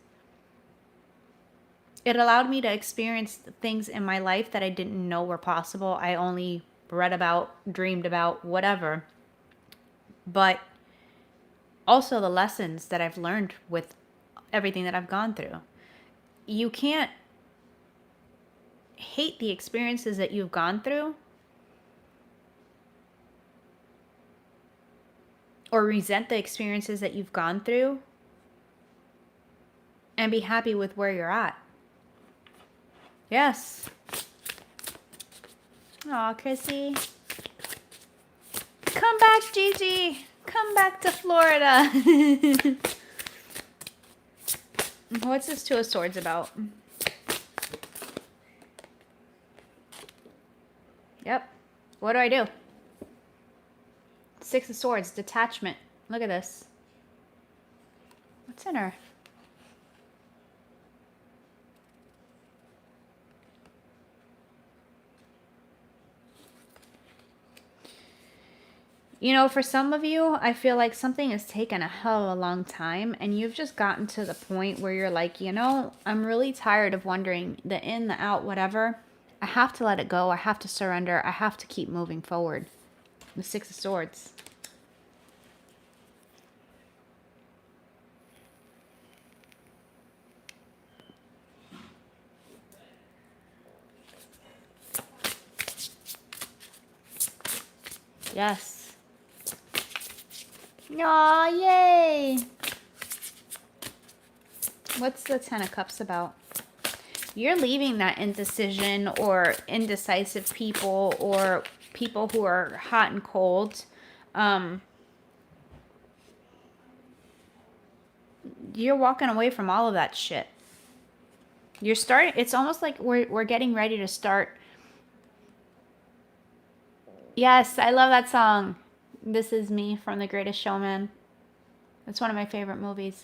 It allowed me to experience things in my life that I didn't know were possible. I only read about, dreamed about, whatever. But also the lessons that I've learned with everything that I've gone through. You can't hate the experiences that you've gone through or resent the experiences that you've gone through and be happy with where you're at. Yes. Aw, Chrissy. Come back, Gigi. Come back to Florida. What's this 2 of Swords about? Yep. What do? 6 of Swords, detachment. Look at this. What's in her? You know, for some of you, I feel like something has taken a hell of a long time and you've just gotten to the point where you're like, you know, I'm really tired of wondering the in, the out, whatever. I have to let it go. I have to surrender. I have to keep moving forward. The 6 of Swords. Yes. Aw, yay! What's the 10 of Cups about? You're leaving that indecision or indecisive people or people who are hot and cold. You're walking away from all of that shit. You're starting, it's almost like we're getting ready to start. Yes, I love that song. This Is Me from The Greatest Showman. It's one of my favorite movies.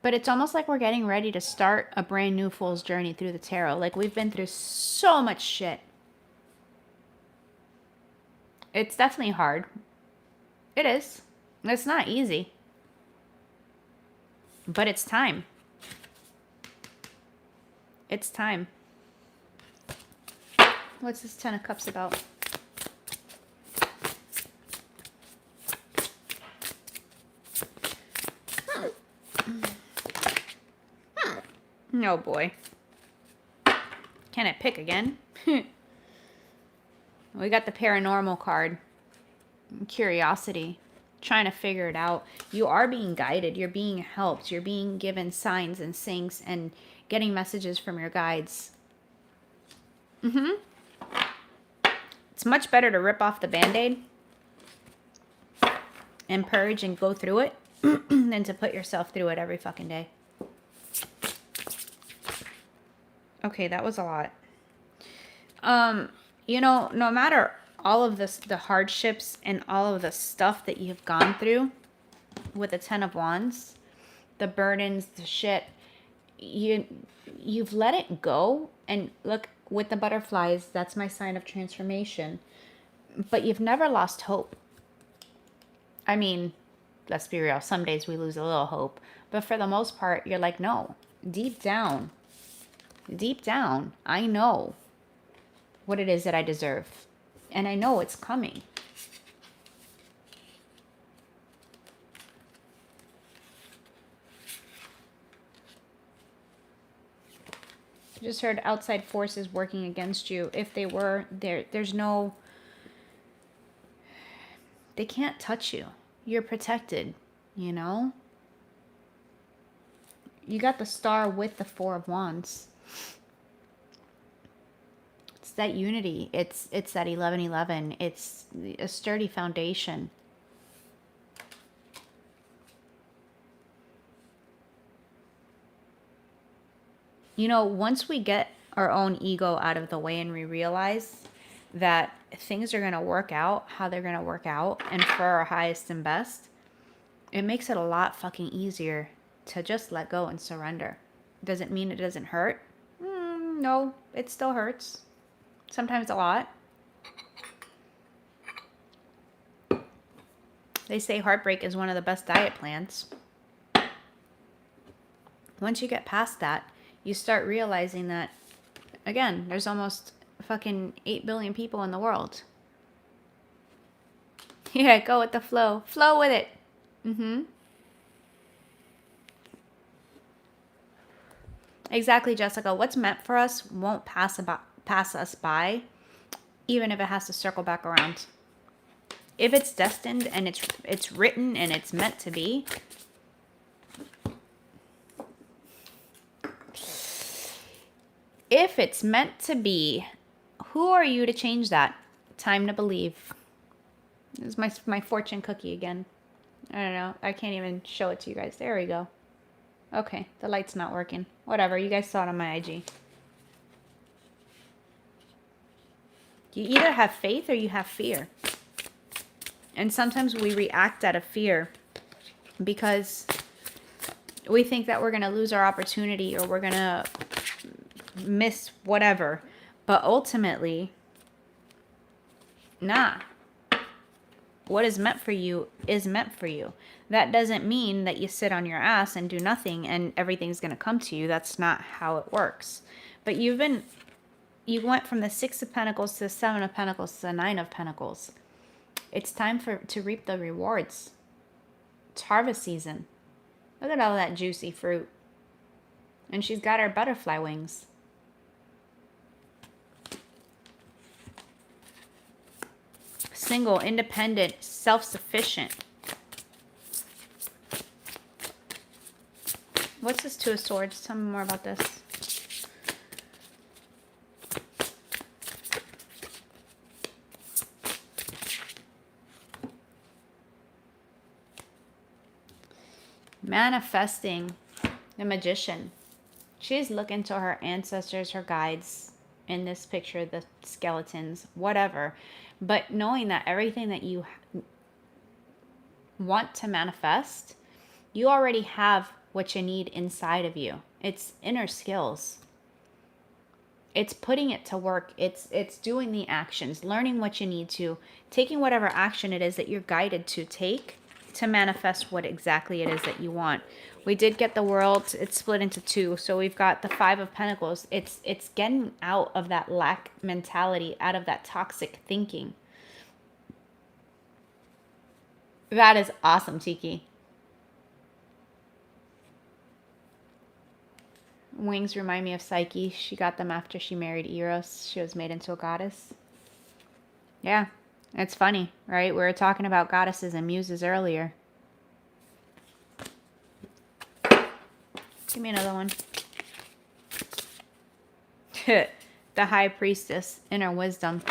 But it's almost like we're getting ready to start a brand new fool's journey through the tarot. Like, we've been through so much shit. It's definitely hard. It is. It's not easy. But it's time. It's time. What's this 10 of Cups about? Oh boy. Can I pick again? We got the paranormal card. Curiosity. Trying to figure it out. You are being guided. You're being helped. You're being given signs and things and getting messages from your guides. It's much better to rip off the Band-Aid and purge and go through it than to put yourself through it every fucking day. Okay, that was a lot. You know, no matter all of this, the hardships and all of the stuff that you've gone through with the 10 of Wands, the burdens, the shit, you've let it go. And look, with the butterflies, that's my sign of transformation. But you've never lost hope. I mean, let's be real. Some days we lose a little hope. But for the most part, you're like, no, deep down, I know what it is that I deserve. And I know it's coming. I just heard outside forces working against you. If they were, there's no... They can't touch you. You're protected, you know? You got the star with the Four of Wands. It's that unity. It's that 1111. It's a sturdy foundation. You know, once we get our own ego out of the way and we realize that things are going to work out how they're going to work out and for our highest and best, it makes it a lot fucking easier to just let go and surrender. Does it mean it doesn't hurt? No, it still hurts. Sometimes a lot. They say heartbreak is one of the best diet plans. Once you get past that, you start realizing that, again, there's almost fucking 8 billion people in the world. Yeah, go with the flow. Flow with it. Exactly, Jessica. What's meant for us won't pass us by, even if it has to circle back around. If it's destined and it's written and it's meant to be, if it's meant to be, who are you to change that? Time to believe. This is my fortune cookie again. I don't know. I can't even show it to you guys. There we go. Okay, the light's not working. Whatever, you guys saw it on my IG. You either have faith or you have fear. And sometimes we react out of fear because we think that we're going to lose our opportunity or we're going to miss whatever. But ultimately, nah. What is meant for you is meant for you. That doesn't mean that you sit on your ass and do nothing and everything's going to come to you. That's not how it works. But you went from the Six of Pentacles to the Seven of Pentacles to the Nine of Pentacles. It's time to reap the rewards. It's harvest season. Look at all that juicy fruit. And she's got her butterfly wings. Single, independent, self-sufficient. What's this Two of Swords? Tell me more about this. Manifesting the Magician. She's looking to her ancestors, her guides, in this picture, the skeletons, whatever. But knowing that everything that you want to manifest, you already have what you need inside of you. It's inner skills. It's putting it to work. It's doing the actions, learning what you need to, taking whatever action it is that you're guided to take to manifest what exactly it is that you want. We did get the World. It's split into two. So we've got the Five of Pentacles. It's getting out of that lack mentality, out of that toxic thinking. That is awesome, Tiki. Wings remind me of Psyche. She got them after she married Eros. She was made into a goddess. Yeah, it's funny, right? We were talking about goddesses and muses earlier. Give me another one. The High Priestess, inner wisdom.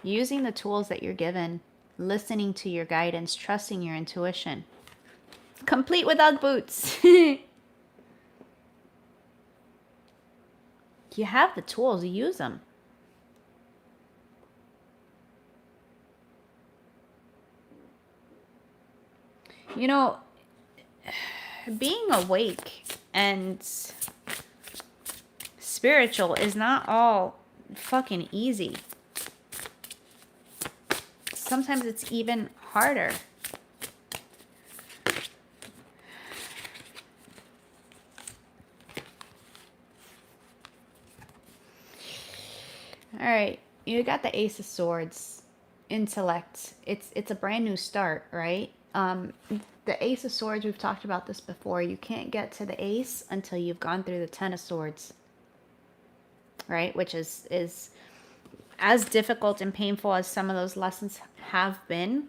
Using the tools that you're given, listening to your guidance, trusting your intuition. Complete with Ugg boots. You have the tools, use them. You know, being awake and spiritual is not all fucking easy. Sometimes it's even harder. All right, you got the Ace of Swords, intellect. It's a brand new start, right? The Ace of Swords, we've talked about this before. You can't get to the Ace until you've gone through the Ten of Swords. right? Which is as difficult and painful as some of those lessons have been.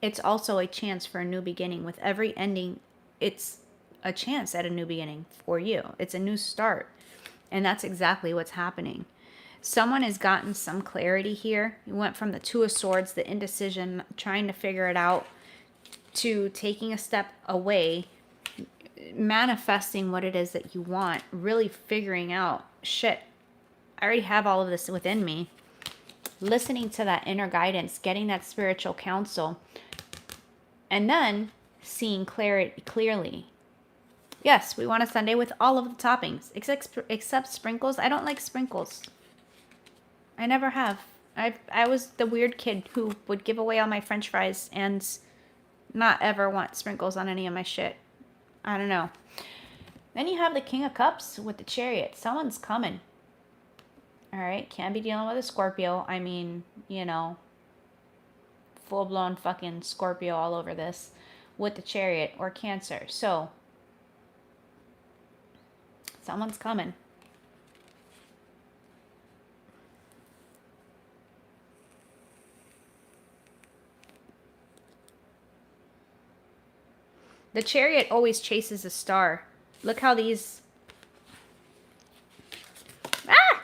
It's also a chance for a new beginning. With every ending, it's a chance at a new beginning for you. It's a new start. And that's exactly what's happening. Someone has gotten some clarity here. You went from the Two of Swords, the indecision, trying to figure it out, to taking a step away, manifesting what it is that you want, really figuring out, shit, I already have all of this within me. Listening to that inner guidance, getting that spiritual counsel, and then seeing clearly. Yes, we want a sundae with all of the toppings, except sprinkles. I don't like sprinkles. I never have. I was the weird kid who would give away all my french fries and not ever want sprinkles on any of my shit. I don't know. Then you have the King of Cups with the Chariot. Someone's coming. All right, can't be dealing with a Scorpio. I mean, you know, full-blown fucking Scorpio all over this with the Chariot, or Cancer. So, someone's coming. The Chariot always chases a star. Look how these... Ah!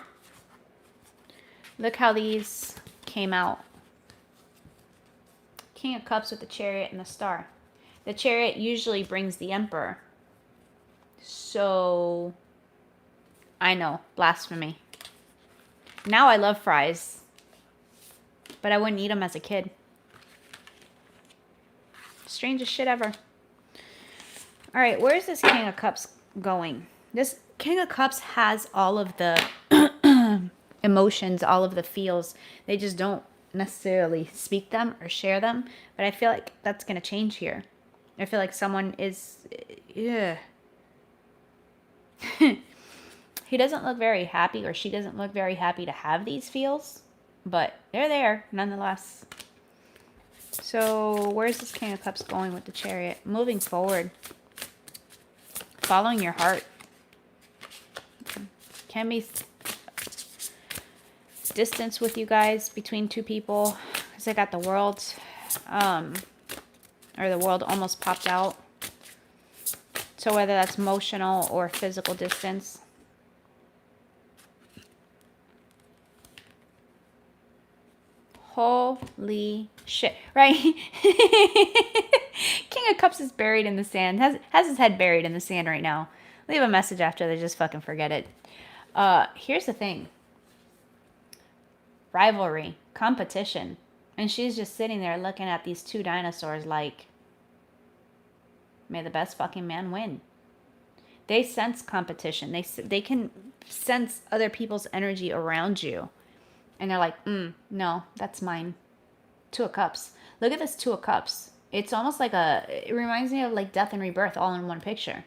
Look how these came out. King of Cups with the Chariot and the Star. The Chariot usually brings the Emperor. So, I know, blasphemy. Now I love fries, but I wouldn't eat them as a kid. Strangest shit ever. All right, where's this King of Cups going? This King of Cups has all of the emotions, all of the feels. They just don't necessarily speak them or share them. But I feel like that's going to change here. I feel like someone is... Yeah. He doesn't look very happy, or she doesn't look very happy to have these feels. But they're there, nonetheless. So, where's this King of Cups going with the Chariot? Moving forward. Following your heart. Can be distance with you guys between two people. Because I got the World. Or the World almost popped out. So whether that's emotional or physical distance. Holy shit. Right? King of Cups is buried in the sand. Has his head buried in the sand right now. Leave a message after, they just fucking forget it. Here's the thing. Rivalry. Competition. And she's just sitting there looking at these two dinosaurs like, may the best fucking man win. They sense competition. They can sense other people's energy around you. And they're like, no, that's mine. Two of Cups. Look at this Two of Cups. It's almost like it reminds me of like Death and Rebirth all in one picture.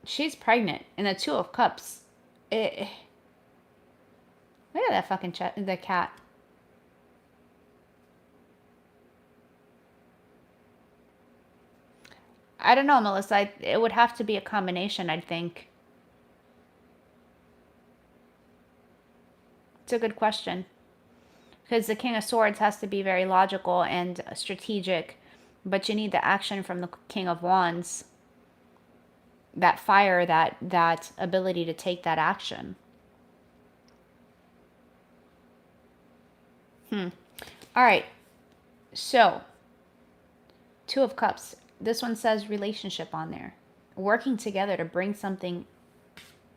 She's pregnant. And the Two of Cups. Look at that fucking the cat. I don't know, Melissa. It would have to be a combination, I think. It's a good question. Because the King of Swords has to be very logical and strategic. But you need the action from the King of Wands. That fire, that ability to take that action. All right. So, Two of Cups. This one says relationship on there. Working together to bring something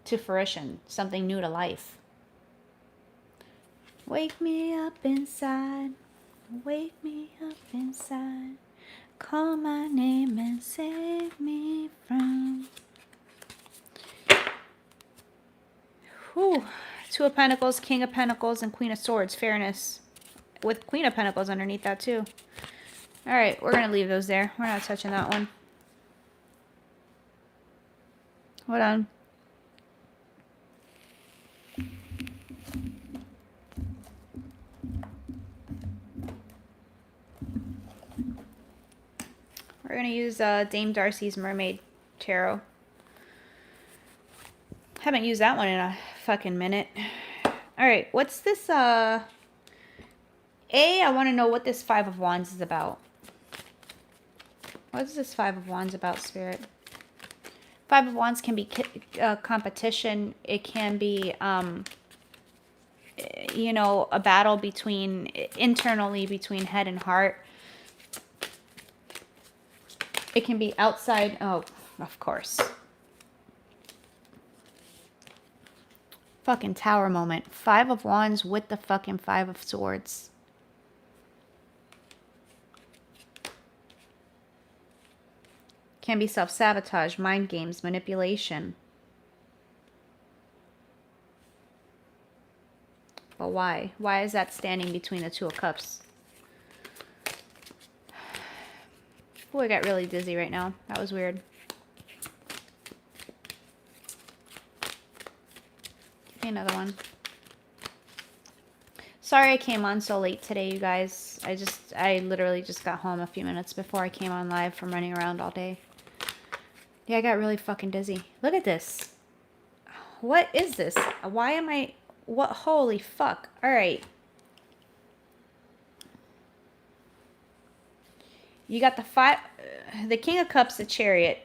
to fruition. Something new to life. Wake me up inside. Wake me up inside. Call my name and save me from... Whew. Two of Pentacles, King of Pentacles, and Queen of Swords. Fairness. With Queen of Pentacles underneath that too. Alright, we're going to leave those there. We're not touching that one. Hold on. We're going to use Dame Darcy's Mermaid Tarot. Haven't used that one in a fucking minute. All right, what's this? I want to know what this Five of Wands is about. What is this Five of Wands about, Spirit? Five of Wands can be competition. It can be, you know, a battle between, internally between head and heart. It can be outside. Oh, of course. Fucking Tower moment. Five of Wands with the fucking Five of Swords. Can be self-sabotage, mind games, manipulation. But why? Why is that standing between the Two of Cups? Oh, I got really dizzy right now. That was weird. Give me another one. Sorry I came on so late today, you guys. I literally just got home a few minutes before I came on live from running around all day. Yeah, I got really fucking dizzy. Look at this. What is this? Why am I... What? Holy fuck. Alright. You got the King of Cups, the Chariot.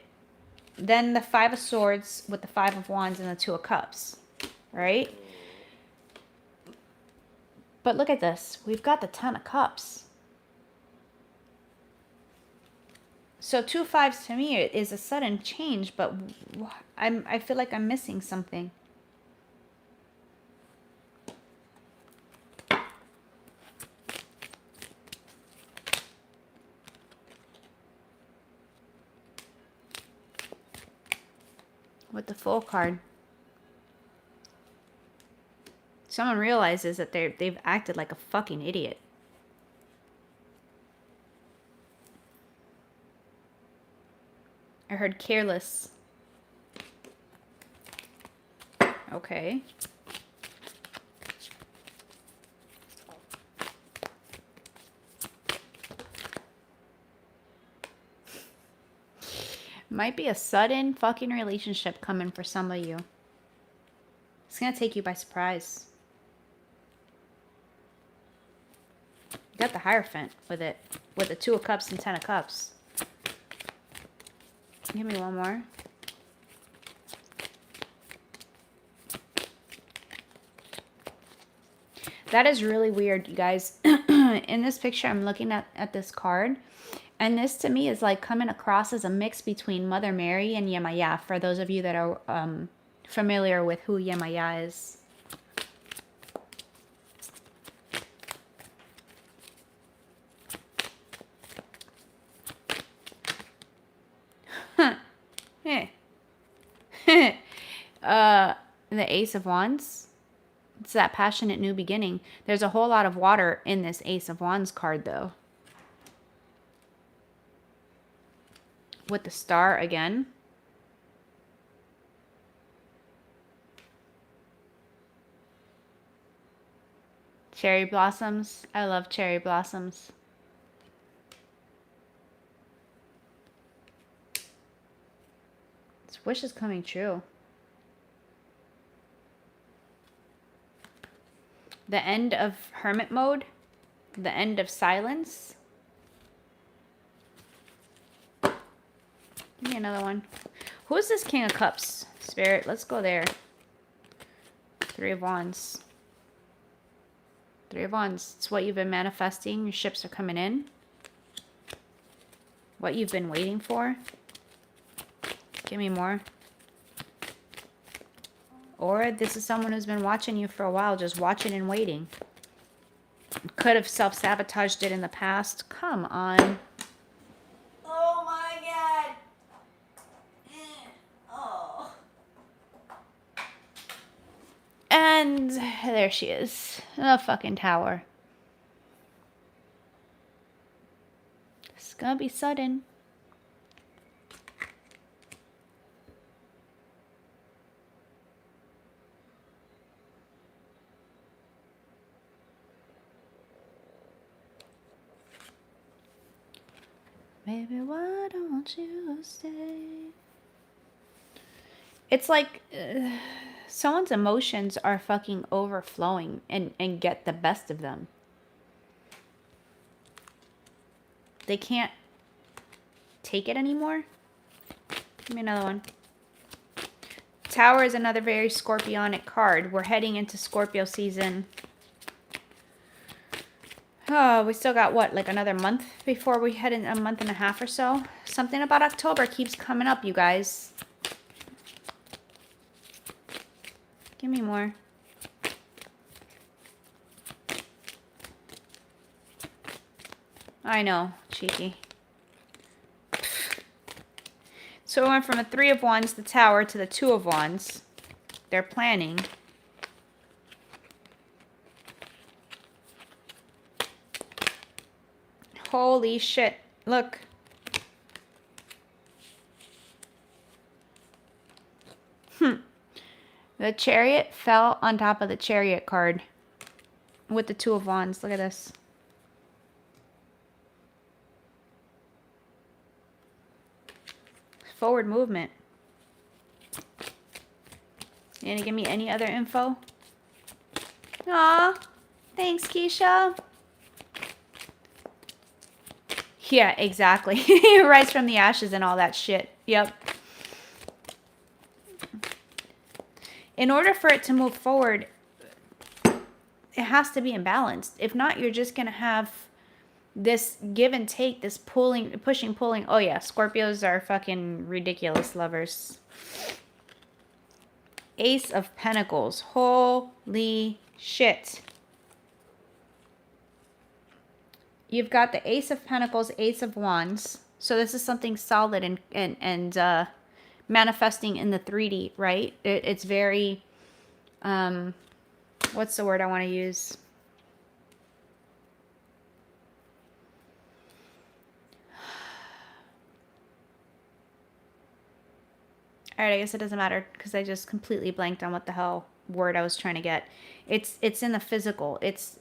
Then the Five of Swords with the Five of Wands and the Two of Cups. Right? But look at this. We've got the Ten of Cups. So 2 5s to me is a sudden change, but I feel like I'm missing something. With the Fool card. Someone realizes that they've acted like a fucking idiot. I heard careless. Okay. Might be a sudden fucking relationship coming for some of you. It's gonna take you by surprise. You got the Hierophant with it. With the Two of Cups and Ten of Cups. Give me one more. That is really weird, you guys. In this picture, I'm looking at this card. And this, to me, is like coming across as a mix between Mother Mary and Yemaya. For those of you that are familiar with who Yemaya is. The Ace of Wands. It's that passionate new beginning. There's a whole lot of water in this Ace of Wands card, though. With the Star again. Cherry blossoms. I love cherry blossoms. This wish is coming true. The end of hermit mode. The end of silence. Give me another one. Who is this King of Cups, Spirit? Let's go there. Three of Wands. Three of Wands. It's what you've been manifesting. Your ships are coming in. What you've been waiting for. Give me more. Or this is someone who's been watching you for a while, just watching and waiting. Could have self-sabotaged it in the past. Come on. Oh my God. Oh. And there she is. The fucking tower. It's gonna be sudden. Baby, why don't you stay? It's like Someone's emotions are fucking overflowing and get the best of them. They can't take it anymore. Give me another one. Tower is another very Scorpionic card. We're heading into Scorpio season. Oh, we still got what, like another month before we head in, a month and a half or so? Something about October keeps coming up, you guys. Give me more. I know, cheeky. So we went from a 3 of Wands, the Tower, to the 2 of Wands. They're planning. Holy shit. Look. The Chariot fell on top of the Chariot card with the 2 of Wands. Look at this. Forward movement. You gonna give me any other info? Aw. Thanks, Keisha. Yeah, exactly. Rise from the ashes and all that shit. Yep. In order for it to move forward, it has to be imbalanced. If not, you're just going to have this give and take, this pulling, pushing, pulling. Oh, yeah. Scorpios are fucking ridiculous lovers. Ace of Pentacles. Holy shit. You've got the Ace of Pentacles, Ace of Wands. So this is something solid and manifesting in the 3D, right? It's very, what's the word I want to use? All right, I guess it doesn't matter because I just completely blanked on what the hell word I was trying to get. It's in the physical. It's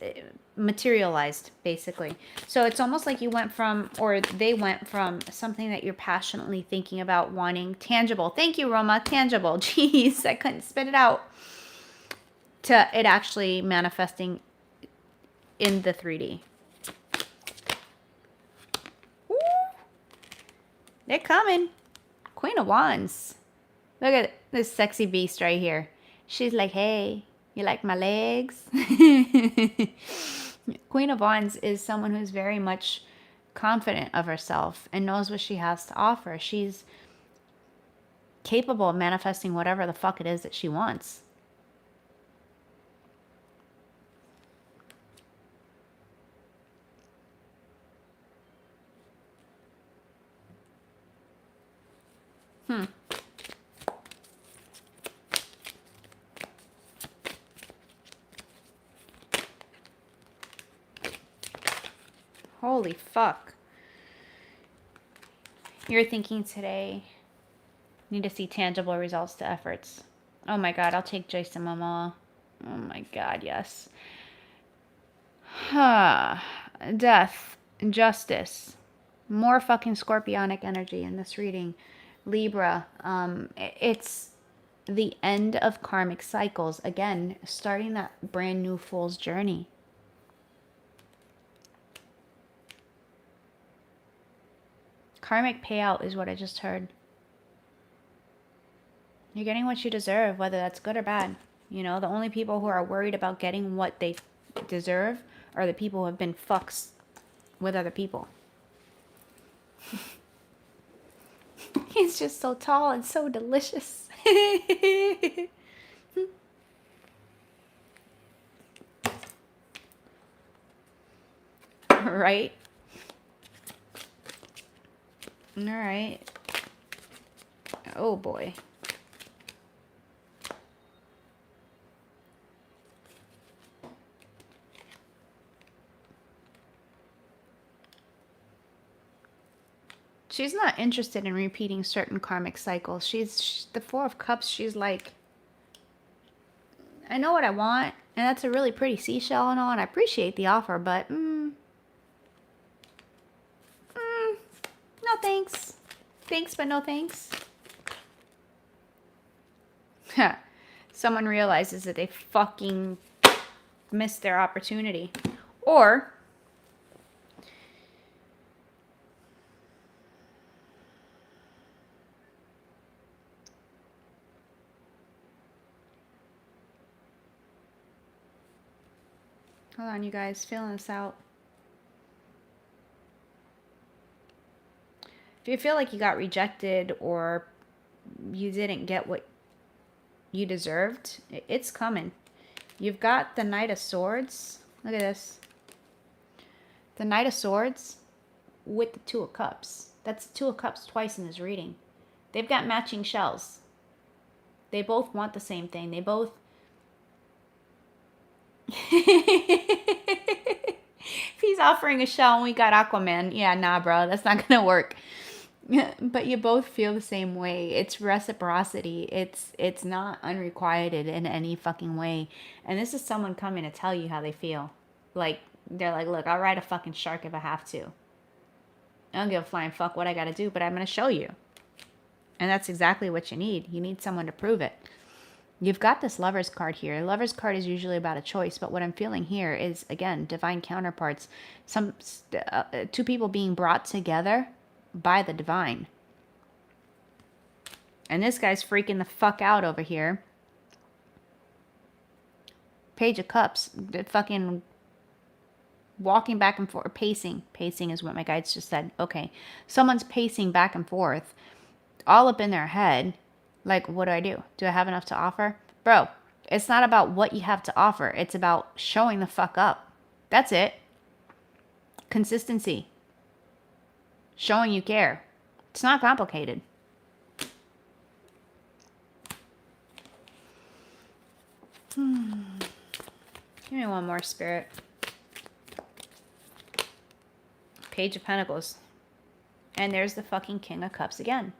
materialized, basically. So it's almost like you went from, or they went from something that you're passionately thinking about, wanting, tangible. Thank you, Roma. Tangible. Jeez, I couldn't spit it out. To it actually manifesting in the 3D. Ooh. They're coming. Queen of Wands. Look at this sexy beast right here. She's like, hey, you like my legs? Queen of Wands is someone who's very much confident of herself and knows what she has to offer. She's capable of manifesting whatever the fuck it is that she wants. Holy fuck. You're thinking today, need to see tangible results to efforts. Oh my god, I'll take Jason Momoa. Oh my god, yes. Death, justice. More fucking scorpionic energy in this reading. Libra, it's the end of karmic cycles. Again, starting that brand new fool's journey. Karmic payout is what I just heard. You're getting what you deserve, whether that's good or bad. You know, the only people who are worried about getting what they deserve are the people who have been fucks with other people. He's just so tall and so delicious. Right? All right. Oh boy. She's not interested in repeating certain karmic cycles. She's the Four of Cups. She's like, I know what I want, and that's a really pretty seashell and all, and I appreciate the offer, but no thanks. Thanks, but no thanks. Someone realizes that they fucking missed their opportunity. Or hold on, you guys, feeling this out. If you feel like you got rejected or you didn't get what you deserved, it's coming. You've got the Knight of Swords. Look at this. The Knight of Swords with the Two of Cups. That's Two of Cups twice in this reading. They've got matching shells. They both want the same thing. They both... If he's offering a shell and we got Aquaman, yeah, nah, bro, that's not gonna work. But you both feel the same way. It's reciprocity. It's not unrequited in any fucking way. And this is someone coming to tell you how they feel. Like, they're like, look, I'll ride a fucking shark if I have to. I don't give a flying fuck what I gotta do, but I'm gonna show you. And that's exactly what you need. You need someone to prove it. You've got this Lover's card here. Lover's card is usually about a choice, but what I'm feeling here is, again, divine counterparts. Two people being brought together by the divine. And this guy's freaking the fuck out over here. Page of Cups. Fucking walking back and forth. Pacing. Pacing is what my guides just said. Okay. Someone's pacing back and forth. All up in their head. Like, what do? Do I have enough to offer? Bro, it's not about what you have to offer. It's about showing the fuck up. That's it. Consistency. Showing you care. It's not complicated. Give me one more, Spirit. Page of Pentacles. And there's the fucking King of Cups again.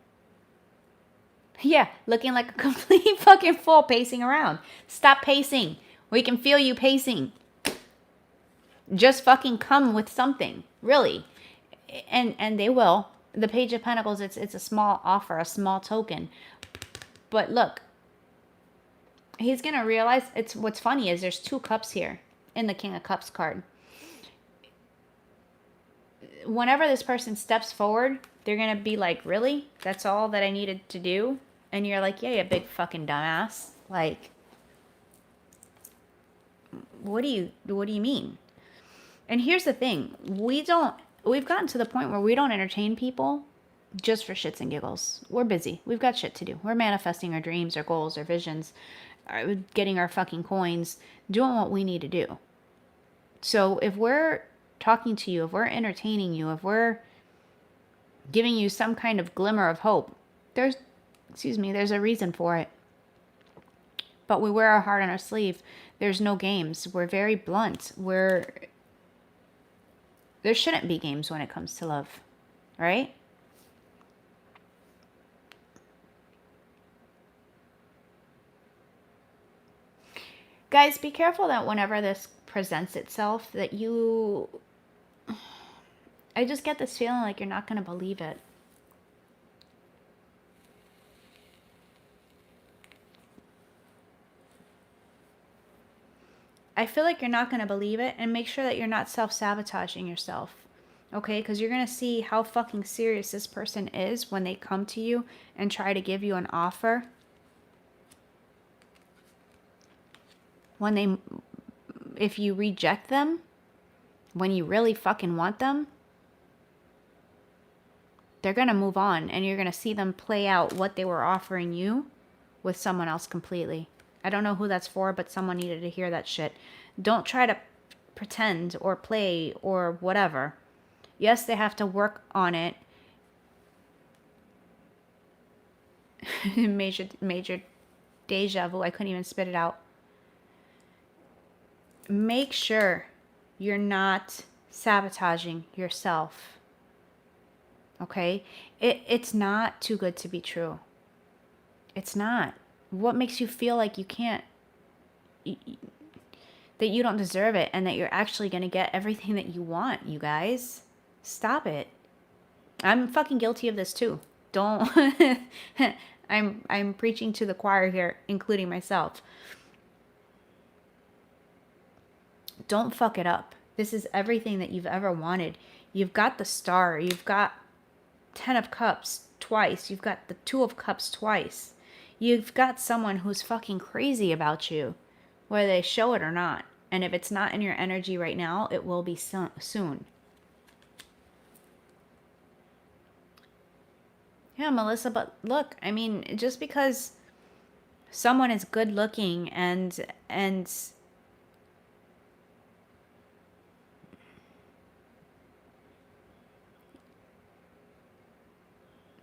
Yeah, looking like a complete fucking fool pacing around. Stop pacing. We can feel you pacing. Just fucking come with something. Really. And they will. The Page of Pentacles, it's a small offer, a small token. But look. He's going to realize, what's funny is there's 2 cups here in the King of Cups card. Whenever this person steps forward, they're going to be like, really? That's all that I needed to do? And you're like, yeah, you big fucking dumbass. Like, what do you mean? And here's the thing. We've gotten to the point where we don't entertain people just for shits and giggles. We're busy. We've got shit to do. We're manifesting our dreams, our goals, our visions, getting our fucking coins, doing what we need to do. So if we're talking to you, if we're entertaining you, if we're giving you some kind of glimmer of hope, there's a reason for it. But we wear our heart on our sleeve. There's no games. We're very blunt. There shouldn't be games when it comes to love, right? Guys, be careful that whenever this presents itself, that I just get this feeling like you're not going to believe it. I feel like you're not going to believe it, and make sure that you're not self-sabotaging yourself. Okay? Because you're going to see how fucking serious this person is when they come to you and try to give you an offer. If you reject them, when you really fucking want them, they're going to move on, and you're going to see them play out what they were offering you with someone else completely. I don't know who that's for, but someone needed to hear that shit. Don't try to pretend or play or whatever. Yes, they have to work on it. Major deja vu. I couldn't even spit it out. Make sure you're not sabotaging yourself. Okay? It's not too good to be true. It's not. What makes you feel like you can't, that you don't deserve it, and that you're actually going to get everything that you want, you guys? Stop it. I'm fucking guilty of this too. Don't, I'm preaching to the choir here, including myself. Don't fuck it up. This is everything that you've ever wanted. You've got the Star. You've got 10 of Cups twice. You've got the 2 of Cups twice. You've got someone who's fucking crazy about you, whether they show it or not. And if it's not in your energy right now, it will be soon. Yeah, Melissa, but look, I mean, just because someone is good looking and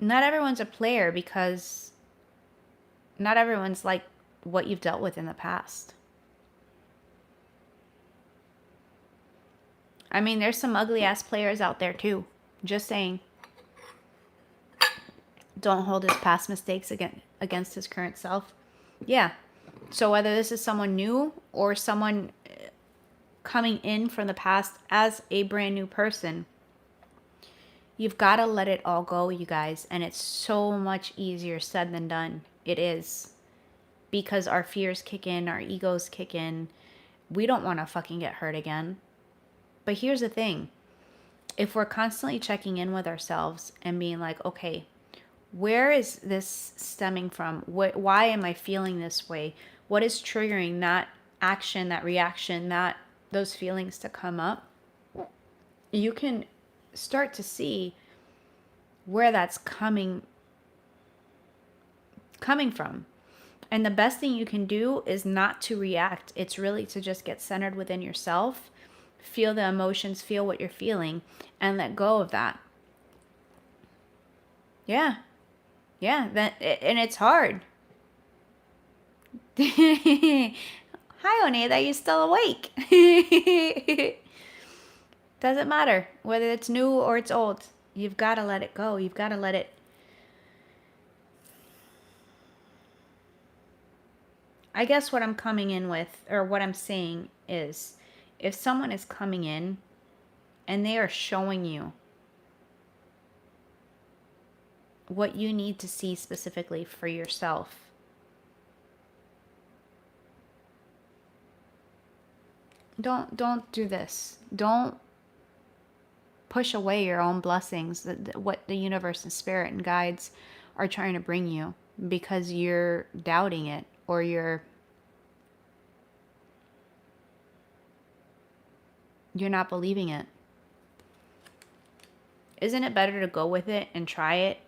not everyone's a player, because not everyone's like what you've dealt with in the past. I mean, there's some ugly ass players out there too. Just saying. Don't hold his past mistakes against his current self. Yeah. So whether this is someone new or someone coming in from the past as a brand new person, you've got to let it all go, you guys. And it's so much easier said than done. It is. Because our fears kick in, our egos kick in. We don't want to fucking get hurt again. But here's the thing. If we're constantly checking in with ourselves and being like, okay, where is this stemming from? Why am I feeling this way? What is triggering that action, that reaction, those feelings to come up? You can start to see where that's coming from. And the best thing you can do is not to react. It's really to just get centered within yourself, feel the emotions, feel what you're feeling, and let go of that. Yeah. Yeah, and it's hard. Hi, Oneida, are you still awake? Doesn't matter whether it's new or it's old. You've got to let it go. You've got to let it. I guess what I'm coming in with, or what I'm saying is, if someone is coming in and they are showing you what you need to see specifically for yourself, don't do this. Don't push away your own blessings, what the universe and spirit and guides are trying to bring you, because you're doubting it, or you're not believing it. Isn't it better to go with it and try it?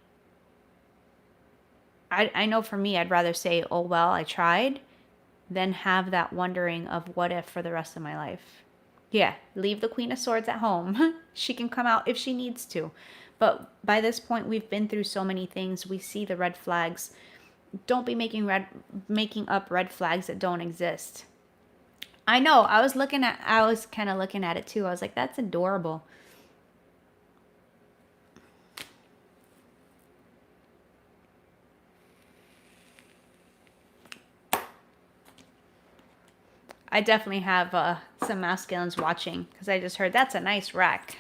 I know for me, I'd rather say, oh, well, I tried, than have that wondering of what if for the rest of my life. Yeah, leave the Queen of Swords at home. She can come out if she needs to. But by this point, we've been through so many things. We see the red flags. Don't be making up red flags that don't exist. I know. I was kind of looking at it too. I was like, that's adorable. I definitely have some masculines watching, because I just heard that's a nice rack.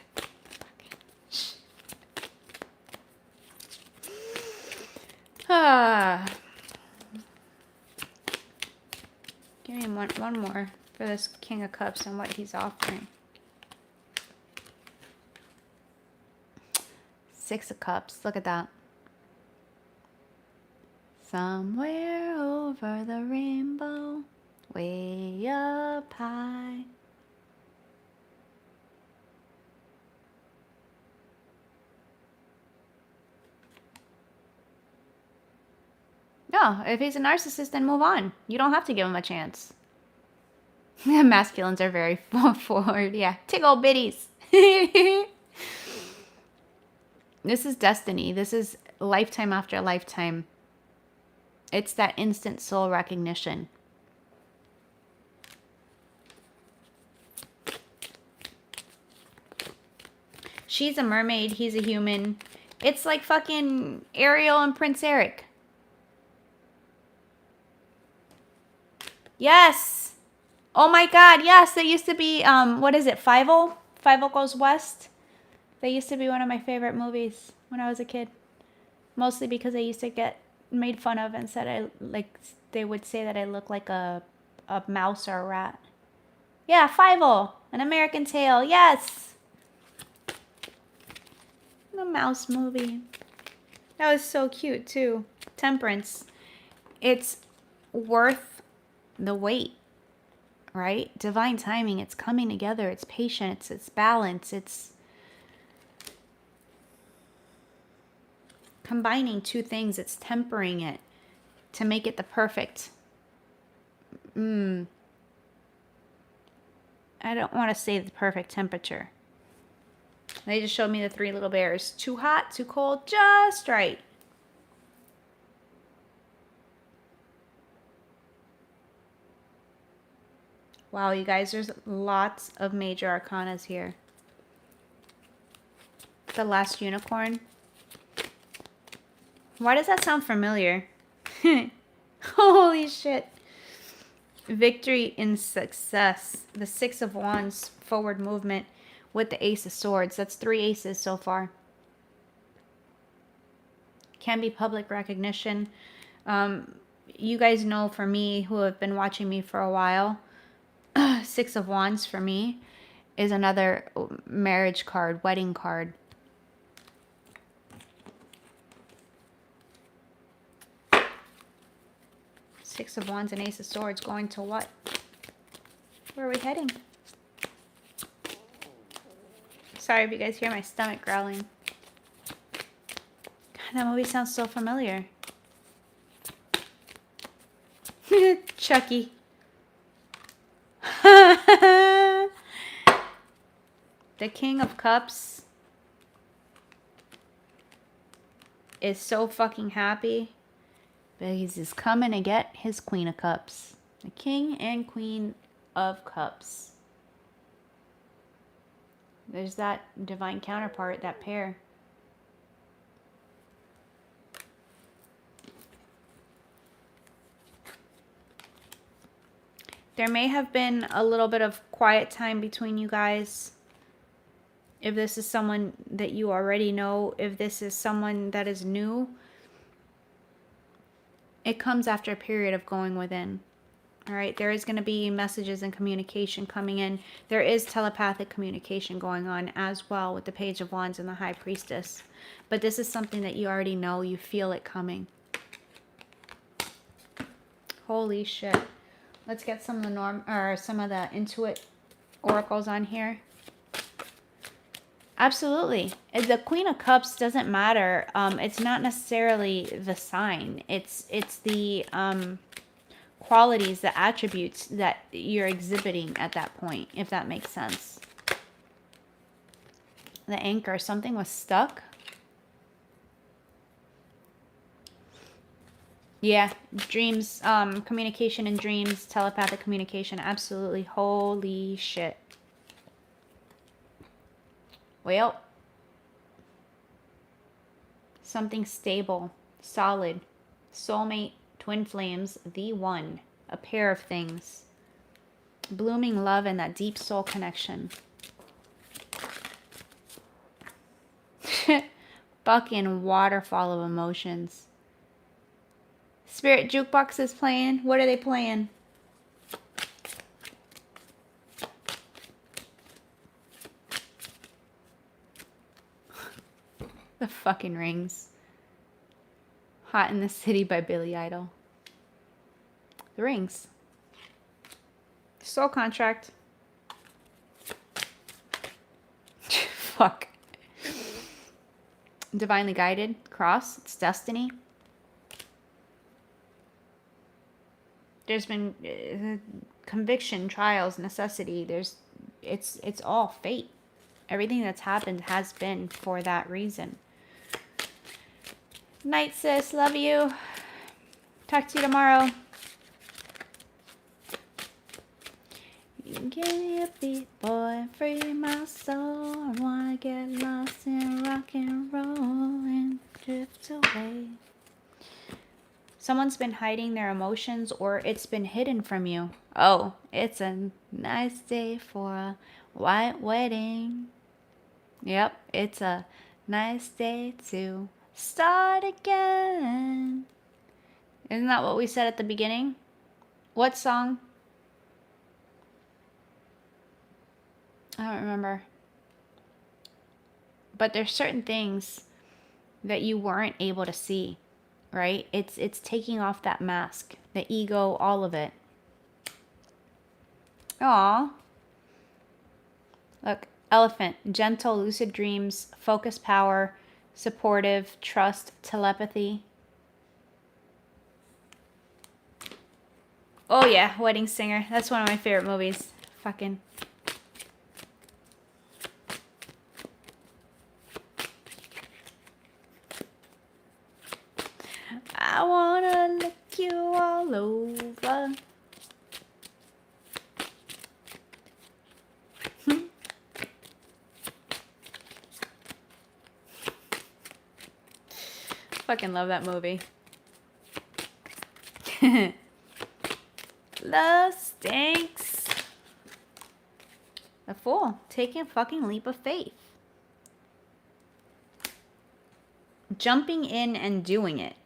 Give me one more for this King of Cups and what he's offering. 6 of Cups. Look at that. Somewhere over the rainbow, way up high. No, if he's a narcissist, then move on. You don't have to give him a chance. Masculines are very forward. Yeah, tickle bitties. This is destiny. This is lifetime after lifetime. It's that instant soul recognition. She's a mermaid. He's a human. It's like fucking Ariel and Prince Eric. Yes. Oh my God. Yes. They used to be, what is it? Fievel? Fievel Goes West. They used to be one of my favorite movies when I was a kid. Mostly because I used to get made fun of and said they would say that I look like a mouse or a rat. Yeah, Fievel, an American Tail. Yes. The mouse movie. That was so cute too. Temperance. It's worth the wait, right? Divine timing. It's coming together. It's patience. It's balance. It's combining two things. It's tempering it to make it the perfect. I don't want to say the perfect temperature. They just showed me the three little bears. Too hot, too cold, just right. Wow, you guys, there's lots of major arcanas here. The last unicorn. Why does that sound familiar? Holy shit. Victory in success. The Six of Wands, forward movement with the Ace of Swords. That's 3 aces so far. Can be public recognition. You guys know, for me, who have been watching me for a while, Six of Wands for me is another marriage card, wedding card. Six of Wands and Ace of Swords going to what? Where are we heading? Sorry if you guys hear my stomach growling. God, that movie sounds so familiar. Chucky. The King of Cups is so fucking happy, but he's just coming to get his Queen of Cups. The King and Queen of Cups. There's that divine counterpart, that pair. There may have been a little bit of quiet time between you guys. If this is someone that you already know, if this is someone that is new, it comes after a period of going within. All right, there is going to be messages and communication coming in. There is telepathic communication going on as well with the Page of Wands and the High Priestess. But this is something that you already know. You feel it coming. Holy shit. Let's get some of the some of the Intuit oracles on here. Absolutely. The Queen of Cups doesn't matter. It's not necessarily the sign. It's the qualities, the attributes that you're exhibiting at that point, if that makes sense. The Anchor, something was stuck. Yeah, dreams, communication in dreams, telepathic communication, absolutely. Holy shit. Well, something stable, solid, soulmate, twin flames, the one, a pair of things, blooming love and that deep soul connection. Fucking waterfall of emotions. Spirit Jukebox is playing. What are they playing? The fucking Rings. Hot in the City by Billy Idol. The Rings. Soul Contract. Fuck. Divinely Guided. Cross. It's destiny. There's been conviction, trials, necessity. It's all fate. Everything that's happened has been for that reason. Night, sis. Love you. Talk to you tomorrow. You give me a beat, boy, free my soul. I wanna get lost in rock and roll and drift away. Someone's been hiding their emotions, or it's been hidden from you. Oh, it's a nice day for a white wedding. Yep, it's a nice day to start again. Isn't that what we said at the beginning? What song? I don't remember. But there's certain things that you weren't able to see, right? It's taking off that mask, the ego, all of it. Aw. Look, elephant, gentle, lucid dreams, focus power, supportive, trust, telepathy. Oh yeah, Wedding Singer. That's one of my favorite movies. Fucking. I wanna lick you all over. Fucking love that movie. Love stinks. The Fool, taking a fucking leap of faith. Jumping in and doing it.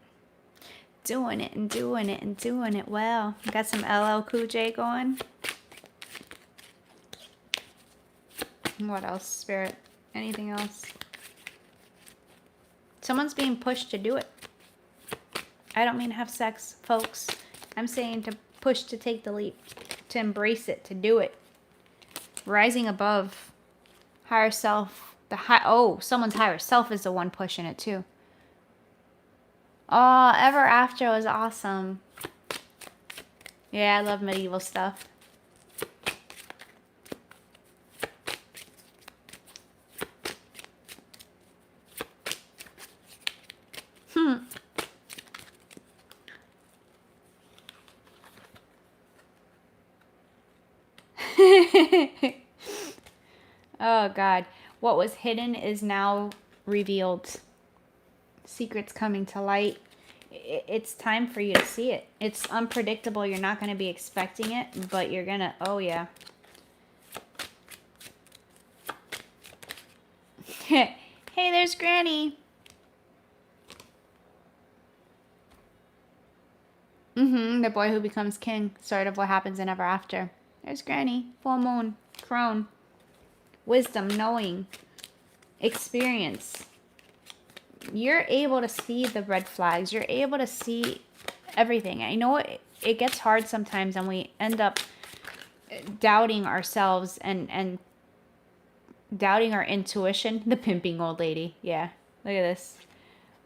Doing it and doing it and doing it well. Got some LL Cool J going. What else, Spirit? Anything else? Someone's being pushed to do it. I don't mean have sex, folks. I'm saying to push, to take the leap, to embrace it, to do it. Rising above. Higher self. Someone's higher self is the one pushing it too. Oh, Ever After was awesome. Yeah, I love medieval stuff. Oh, God. What was hidden is now revealed. Secrets coming to light. It's time for you to see it. It's unpredictable. You're not going to be expecting it, but you're going to... Oh, yeah. Hey, there's Granny. The boy who becomes king. Sort of what happens in Ever After. There's Granny. Full moon. Crone. Wisdom. Knowing. Experience. You're able to see the red flags. You're able to see everything. I know it gets hard sometimes and we end up doubting ourselves and doubting our intuition. The pimping old lady. Yeah. Look at this.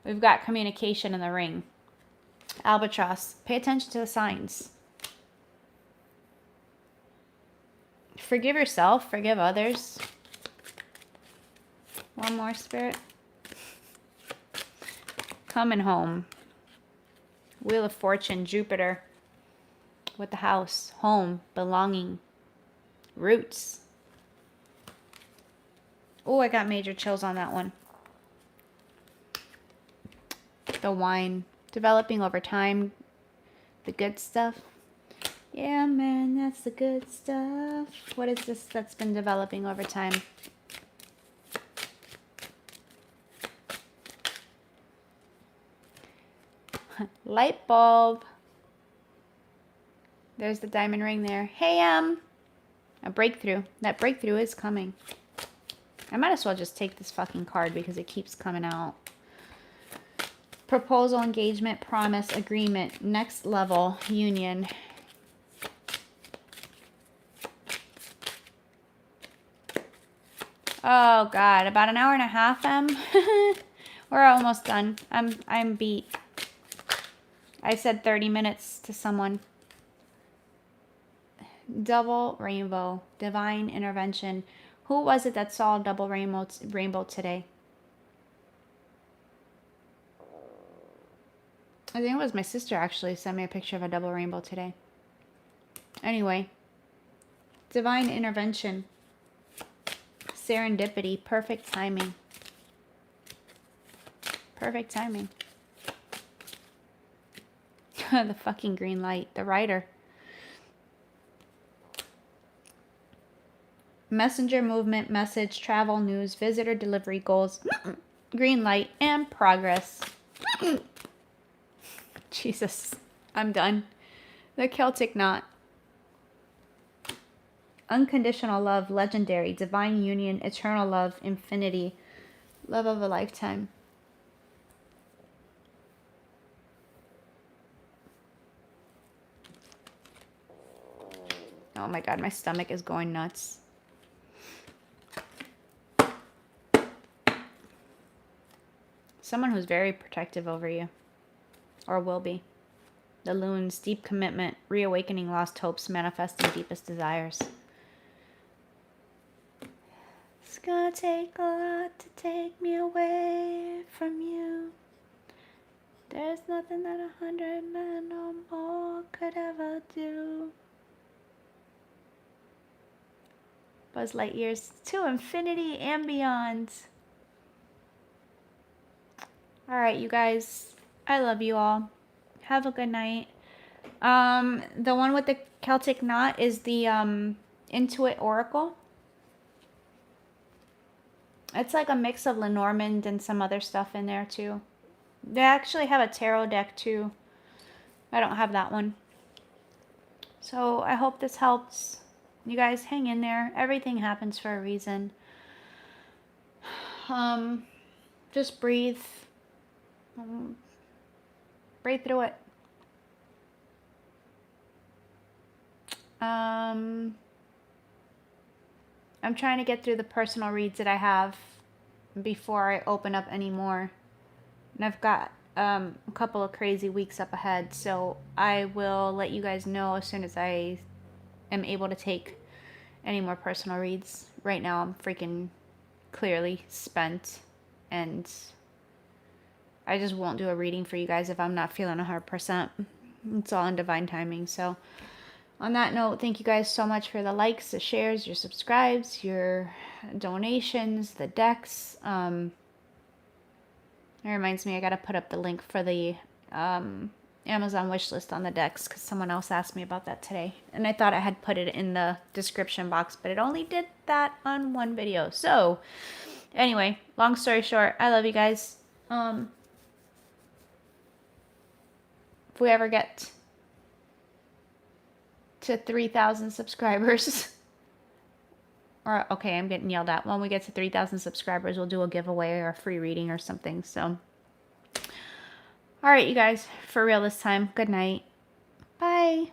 We've got communication in the ring. Albatross. Pay attention to the signs. Forgive yourself. Forgive others. One more, Spirit. Coming home. Wheel of Fortune, Jupiter. With the house. Home. Belonging. Roots. Oh, I got major chills on that one. The wine. Developing over time. The good stuff. Yeah, man, that's the good stuff. What is this that's been developing over time? Light bulb. There's the diamond ring there. Hey, a breakthrough. That breakthrough is coming. I might as well just take this fucking card because it keeps coming out. Proposal, engagement, promise, agreement, next level, union. Oh God, about an hour and a half, We're almost done. I'm beat. I said 30 minutes to someone. Double rainbow, divine intervention. Who was it that saw a double rainbow today? I think it was my sister actually sent me a picture of a double rainbow today. Anyway, divine intervention, serendipity, perfect timing. Perfect timing. The fucking green light, the rider. Messenger movement, message, travel, news, visitor, delivery, goals, green light, and progress. Jesus. I'm done. The Celtic Knot. Unconditional love, legendary, divine union, eternal love, infinity, love of a lifetime. Oh my God, my stomach is going nuts. Someone who's very protective over you. Or will be. The Loons, deep commitment, reawakening lost hopes, manifesting deepest desires. It's gonna take a lot to take me away from you. There's nothing that 100 men or more could ever do. Buzz Lightyear's to infinity and beyond. Alright, you guys. I love you all. Have a good night. The one with the Celtic Knot is the Intuit Oracle. It's like a mix of Lenormand and some other stuff in there too. They actually have a tarot deck too. I don't have that one. So I hope this helps. You guys hang in there. Everything happens for a reason. Just breathe. Breathe through it. I'm trying to get through the personal reads that I have before I open up any more. And I've got a couple of crazy weeks up ahead, so I will let you guys know as soon as I am able to take any more personal reads. Right now I'm freaking clearly spent, and I just won't do a reading for you guys if I'm not feeling 100%. It's all in divine timing. So on that note, thank you guys so much for the likes, the shares, your subscribes, your donations, the decks. It reminds me, I gotta put up the link for the Amazon wish list on the decks, because someone else asked me about that today. And I thought I had put it in the description box, but it only did that on one video. So anyway, long story short, I love you guys. If we ever get to 3,000 subscribers, or okay, I'm getting yelled at. When we get to 3,000 subscribers, we'll do a giveaway or a free reading or something. So, all right, you guys, for real this time. Good night. Bye.